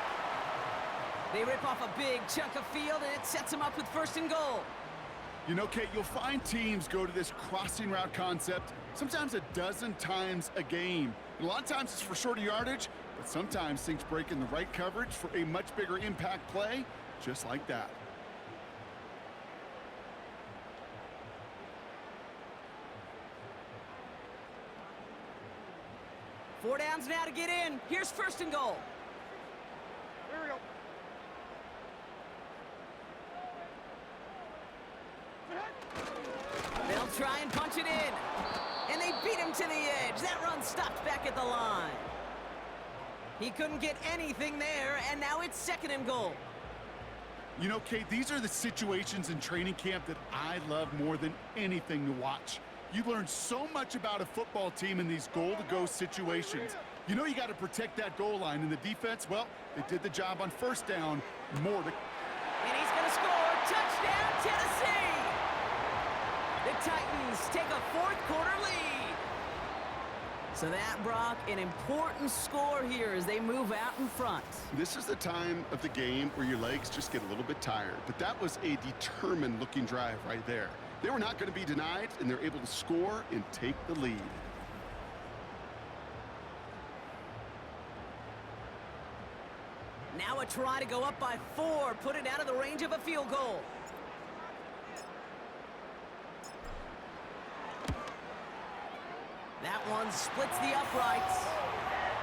They rip off a big chunk of field, and it sets them up with 1st and goal. You know, Kate, you'll find teams go to this crossing route concept sometimes a dozen times a game. And a lot of times it's for shorter yardage, but sometimes things break in the right coverage for a much bigger impact play, just like that. Four downs now to get in. Here's 1st and goal. Here we go. They'll try and punch it in. And they beat him to the edge. That run stopped back at the line. He couldn't get anything there, and now it's 2nd and goal. You know, Kate, these are the situations in training camp that I love more than anything to watch. You learn so much about a football team in these goal-to-go situations. You know you got to protect that goal line, and the defense, well, they did the job on 1st down. More to... And he's going to score. Touchdown, Tennessee! The Titans take a 4th quarter lead. So that, Brock, an important score here as they move out in front. This is the time of the game where your legs just get a little bit tired, but that was a determined-looking drive right there. They were not going to be denied, and they're able to score and take the lead. Now a try to go up by 4, put it out of the range of a field goal. That one splits the uprights,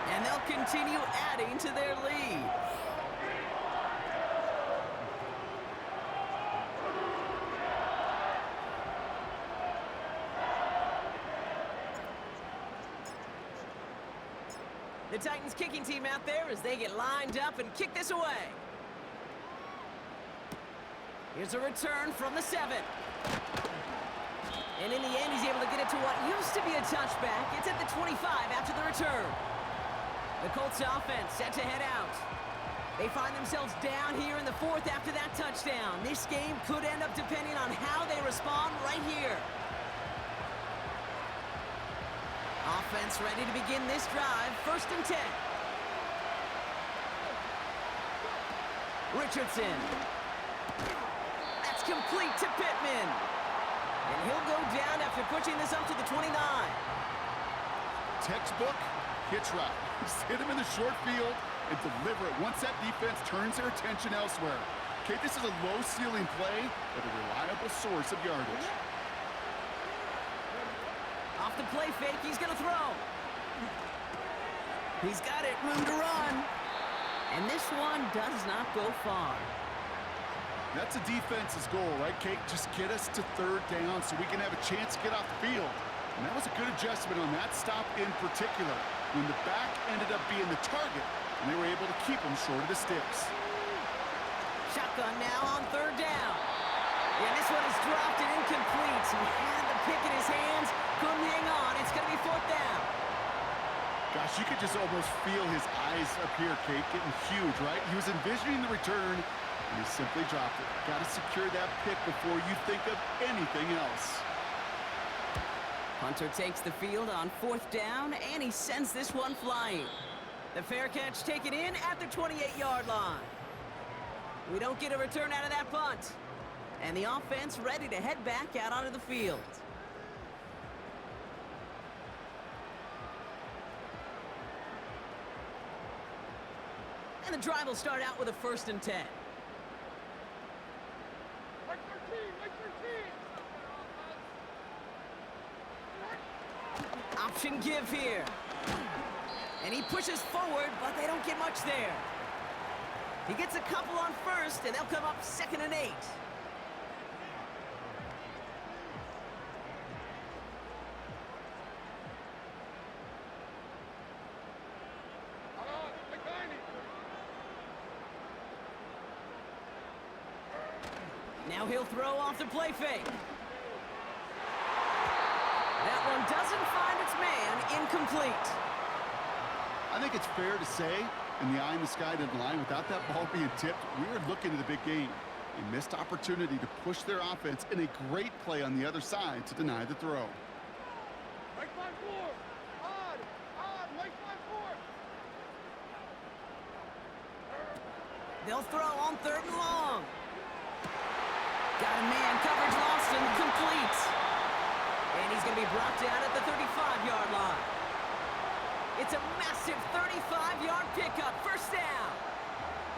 and they'll continue adding to their lead. The Titans kicking team out there as they get lined up and kick this away. Here's a return from the 7. And in the end, he's able to get it to what used to be a touchback. It's at the 25 after the return. The Colts offense set to head out. They find themselves down here in the 4th after that touchdown. This game could end up depending on how they respond right here. Offense ready to begin this drive. 1st and 10. Richardson. That's complete to Pittman. And he'll go down after pushing this up to the 29. Textbook hitch route. Just hit him in the short field and deliver it once that defense turns their attention elsewhere. Okay, this is a low-ceiling play, but a reliable source of yardage. Off the play fake, he's going to throw. He's got it, room to run. And this one does not go far. That's a defense's goal, right, Kate? Just get us to 3rd down so we can have a chance to get off the field. And that was a good adjustment on that stop in particular, when the back ended up being the target, and they were able to keep him short of the sticks. Shotgun now on 3rd down. Yeah, this one is dropped and incomplete. He had the pick in his hands, couldn't hang on. It's going to be 4th down. Gosh, you could just almost feel his eyes up here, Kate, getting huge, right? He was envisioning the return, and he simply dropped it. Got to secure that pick before you think of anything else. Hunter takes the field on 4th down, and he sends this one flying. The fair catch taken in at the 28-yard line. We don't get a return out of that punt. And the offense ready to head back out onto the field. And the drive will start out with a 1st and 10. Like 13, like 13. Option give here. And he pushes forward, but they don't get much there. He gets a couple on 1st, and they'll come up 2nd and 8. Like 90. Now he'll throw off the play fake. That one doesn't find its man. Incomplete. I think it's fair to say, in the eye-in-the-sky line, without that ball being tipped, we were looking at the big game. A missed opportunity to push their offense in a great play on the other side to deny the throw. Like 5-4. Odd, like 5-4. They'll throw on 3rd and long. Got a man, coverage lost and complete. And he's going to be brought down at the 35-yard line. It's a massive 35-yard pickup, 1st down.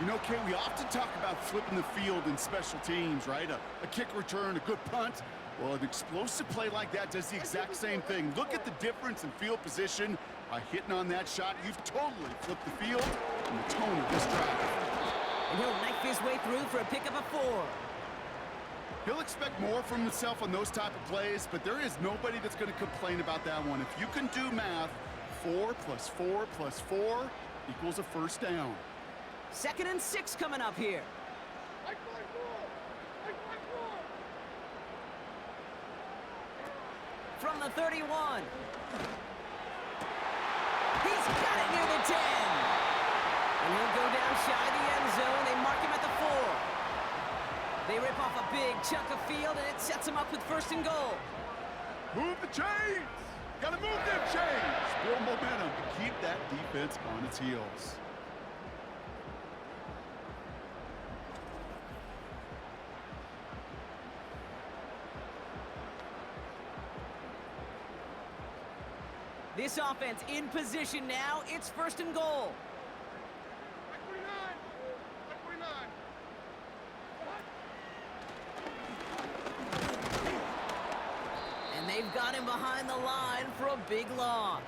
You know, Kate, we often talk about flipping the field in special teams, right? A kick return, a good punt. Well, an explosive play like that does the exact same thing. Look at the difference in field position. By hitting on that shot, you've totally flipped the field and the tone of this drive. And he'll knife his way through for a pickup of 4. He'll expect more from himself on those type of plays, but there is nobody that's going to complain about that one. If you can do math, 4 plus 4 plus 4 equals a 1st down. 2nd and 6 coming up here. Like 5-4. Like 5-4. From the 31. He's got it near the 10. And he'll go down shy of the end zone. They mark him at the 4. They rip off a big chunk of field, and it sets him up with 1st and goal. Move the chains! Gotta move them chains! Build momentum to keep that defense on its heels. This offense in position now. It's 1st and goal. Like 49. Like 49. And they've got him behind the line for a big loss.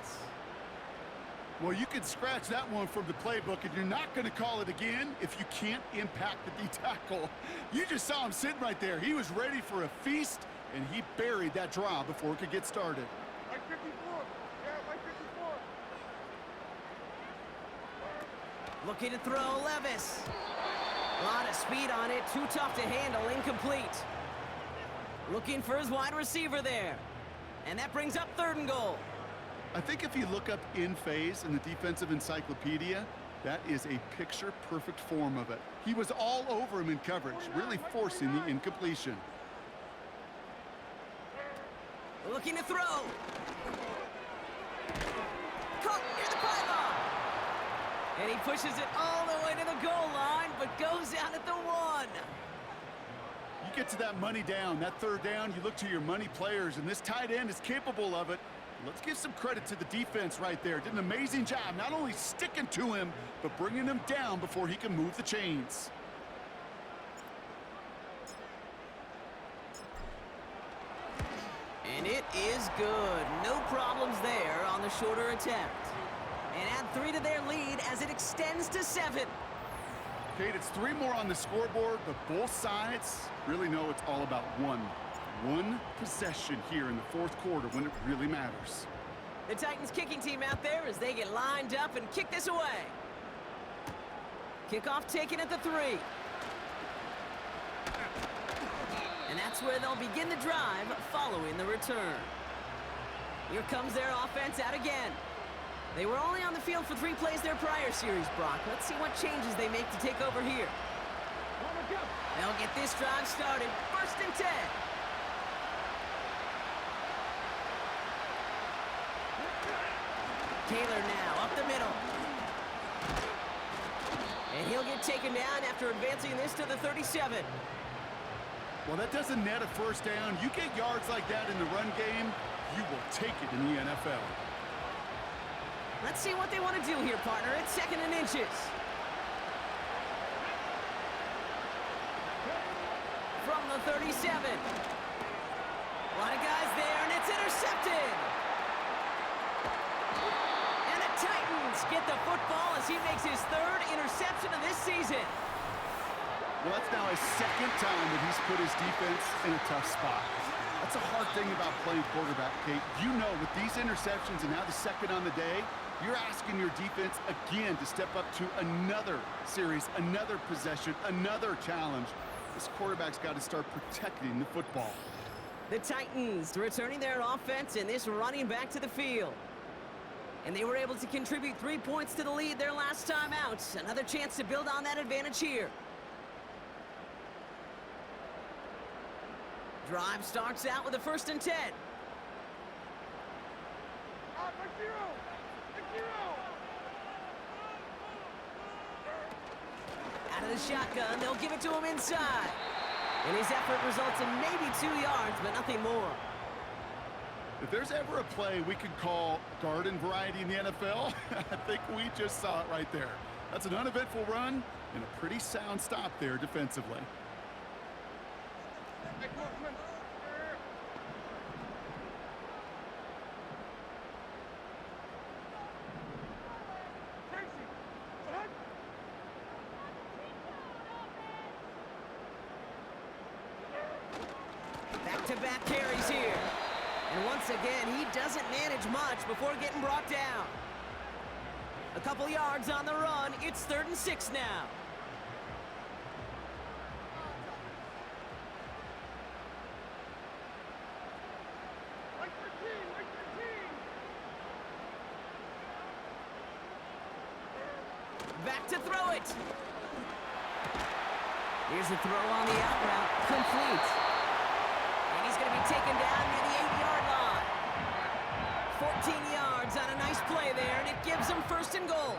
Well, you can scratch that one from the playbook, and you're not going to call it again if you can't impact the D-tackle. You just saw him sitting right there. He was ready for a feast, and he buried that draw before it could get started. Like 54. Yeah, like 54. Looking to throw, Levis. A lot of speed on it, too tough to handle, incomplete. Looking for his wide receiver there. And that brings up 3rd and goal. I think if you look up in phase in the defensive encyclopedia, that is a picture-perfect form of it. He was all over him in coverage, really forcing the incompletion. Looking to throw. Caught near the pylon. And he pushes it all the way to the goal line, but goes out at the 1. You get to that money down, that 3rd down, you look to your money players, and this tight end is capable of it. Let's give some credit to the defense right there. Did an amazing job, not only sticking to him, but bringing him down before he can move the chains. And it is good. No problems there on the shorter attempt. And add 3 to their lead as it extends to 7. Kate, it's 3 more on the scoreboard, but both sides really know it's all about one possession here in the 4th quarter when it really matters. The Titans kicking team out there as they get lined up and kick this away. Kickoff taken at the 3. And that's where they'll begin the drive following the return. Here comes their offense out again. They were only on the field for 3 plays their prior series, Brock. Let's see what changes they make to take over here. They'll get this drive started. 1st and 10. Taylor now up the middle. And he'll get taken down after advancing this to the 37. Well, that doesn't net a 1st down. You get yards like that in the run game, you will take it in the NFL. Let's see what they want to do here, partner. It's 2nd and inches. From the 37. A lot of guys there, and it's intercepted. And the Titans get the football as he makes his 3rd interception of this season. Well, that's now his 2nd time that he's put his defense in a tough spot. That's a hard thing about playing quarterback, Kate. You know, with these interceptions and now the 2nd on the day, you're asking your defense again to step up to another series, another possession, another challenge. This quarterback's got to start protecting the football. The Titans returning their offense and this running back to the field. And they were able to contribute 3 points to the lead their last time out. Another chance to build on that advantage here. Drive starts out with a 1st and 10. Out of the shotgun, they'll give it to him inside. And his effort results in maybe 2 yards, but nothing more. If there's ever a play we could call garden variety in the NFL, I think we just saw it right there. That's an uneventful run and a pretty sound stop there defensively. Back-to-back carries here. And once again, he doesn't manage much before getting brought down. A couple yards on the run. It's 3rd and 6 now. Back to throw it. Here's a throw on the out route. Complete. And he's going to be taken down near the 8-yard line. 14 yards on a nice play there, and it gives them 1st and goal.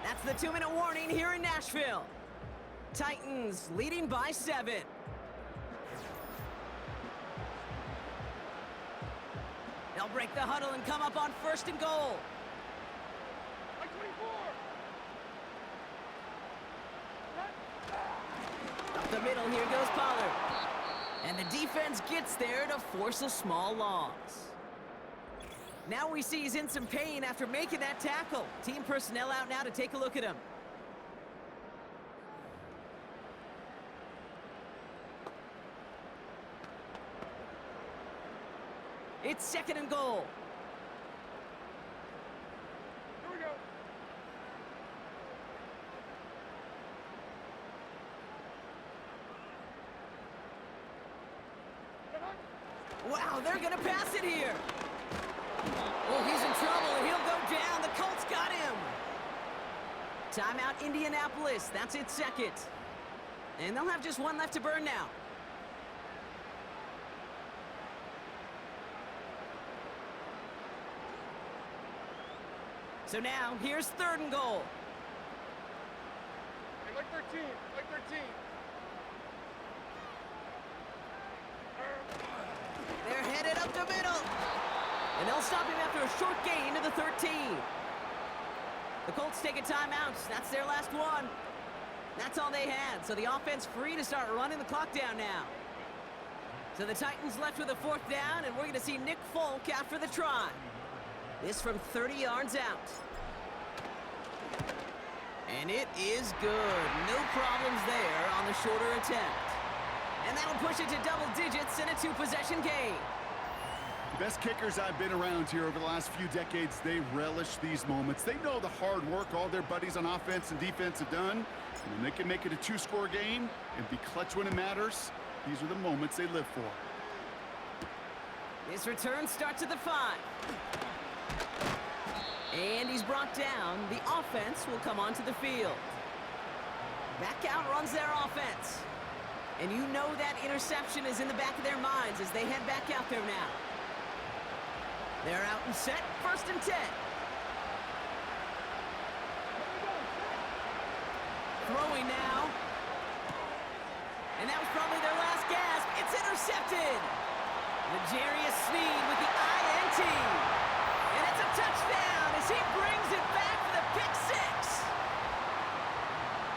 That's the 2-minute warning here in Nashville. Titans leading by 7. They'll break the huddle and come up on 1st and goal. Up the middle, here goes Pollard. And the defense gets there to force a small loss. Now we see he's in some pain after making that tackle. Team personnel out now to take a look at him. It's 2nd and goal. Here we go. Wow, they're going to pass it here. Oh, he's in trouble, and he'll go down. The Colts got him. Timeout, Indianapolis. That's its 2nd. And they'll have just 1 left to burn now. So now, here's 3rd and goal. Hey, like 13. Like 13. They're headed up the middle. And they'll stop him after a short gain to the 13. The Colts take a timeout. That's their last one. That's all they had. So the offense free to start running the clock down now. So the Titans left with a 4th down, and we're going to see Nick Folk out for the try. This from 30 yards out. And it is good. No problems there on the shorter attempt. And that'll push it to double digits in a 2-possession game. The best kickers I've been around here over the last few decades, they relish these moments. They know the hard work all their buddies on offense and defense have done. And when they can make it a 2-score game and be clutch when it matters, these are the moments they live for. This return starts at the 5. And he's brought down. The offense will come onto the field. Back out runs their offense. And you know that interception is in the back of their minds as they head back out there now. They're out and set, 1st and 10. Throwing now. And that was probably their last gasp. It's intercepted. L'Jarius Sneed with the INT. And it's a touchdown as he brings it back for the pick 6.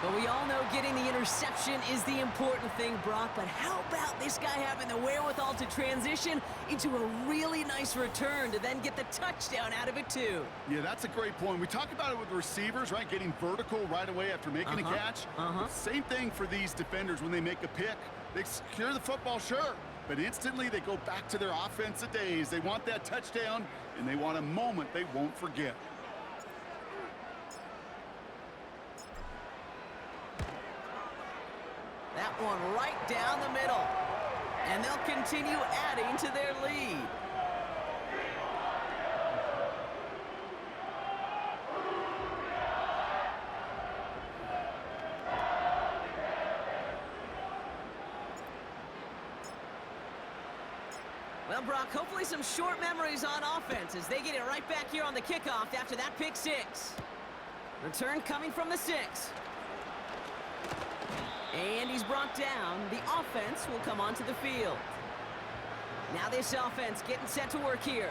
But we all know getting the interception is the important thing, Brock. But how about this guy having the wherewithal to transition into a really nice return to then get the touchdown out of it, too? Yeah, that's a great point. We talk about it with receivers, right? Getting vertical right away after making a catch. Same thing for these defenders when they make a pick. They secure the football, sure. But instantly they go back to their offensive days. They want that touchdown, and they want a moment they won't forget. That one right down the middle. And they'll continue adding to their lead. Well, Brock, hopefully some short memories on offense as they get it right back here on the kickoff after that pick 6. Return coming from the 6. And he's brought down. The offense will come onto the field. Now this offense getting set to work here.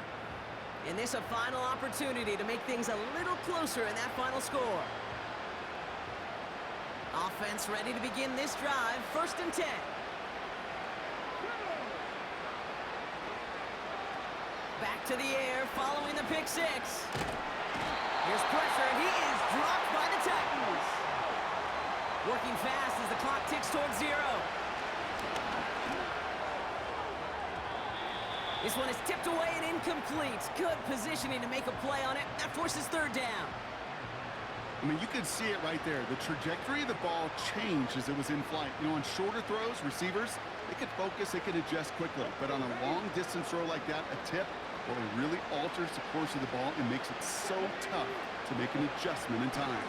And this a final opportunity to make things a little closer in that final score. Offense ready to begin this drive. 1st and 10. Back to the air following the pick 6. Here's pressure, and he is dropped by the Titans. Working fast as the clock ticks towards 0. This one is tipped away and incomplete. Good positioning to make a play on it. That forces 3rd down. I mean, you can see it right there. The trajectory of the ball changed as it was in flight. You know, on shorter throws, receivers, they can focus, they can adjust quickly. But on a long-distance throw like that, a tip, well, it really alters the course of the ball and makes it so tough to make an adjustment in time.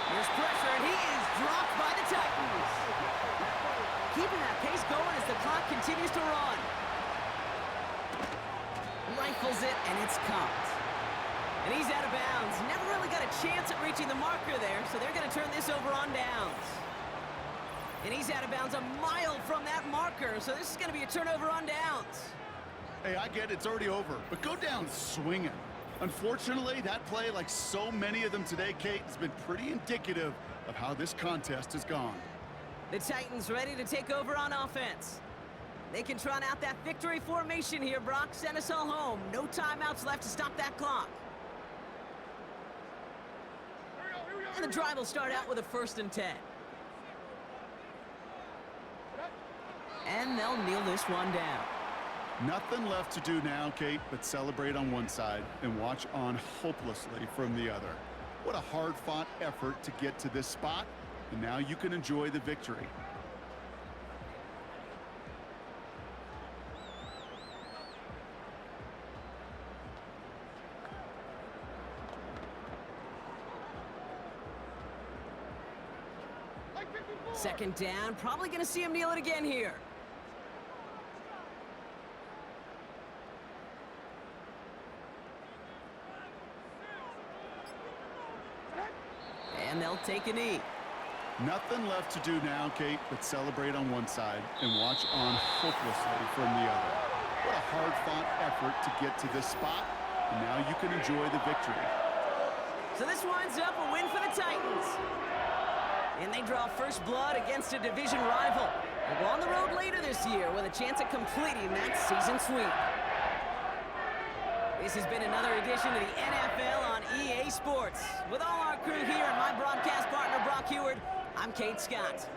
Here's pressure, and he is dropped by the Titans. Keeping that pace going as the clock continues to run. Rifles it, and it's caught. And he's out of bounds. Never really got a chance at reaching the marker there, so they're going to turn this over on downs. And he's out of bounds a mile from that marker, so this is going to be a turnover on downs. Hey, I get it's already over, but go down swinging. Unfortunately, that play, like so many of them today, Kate, has been pretty indicative of how this contest has gone. The Titans ready to take over on offense. They can trot out that victory formation here, Brock. Send us all home. No timeouts left to stop that clock. And the drive will start out with a 1st and 10. And they'll kneel this one down. Nothing left to do now, Kate, but celebrate on one side and watch on hopelessly from the other. What a hard-fought effort to get to this spot, and now you can enjoy the victory. Second down, probably going to see him kneel it again here. And they'll take a knee. Nothing left to do now, Kate, but celebrate on one side and watch on hopelessly from the other. What a hard-fought effort to get to this spot, and now you can enjoy the victory. So this winds up a win for the Titans. And they draw first blood against a division rival. They'll go on the road later this year with a chance at completing that season sweep. This has been another edition of the NFL on EA Sports. With all our crew here and my broadcast partner, Brock Heward, I'm Kate Scott.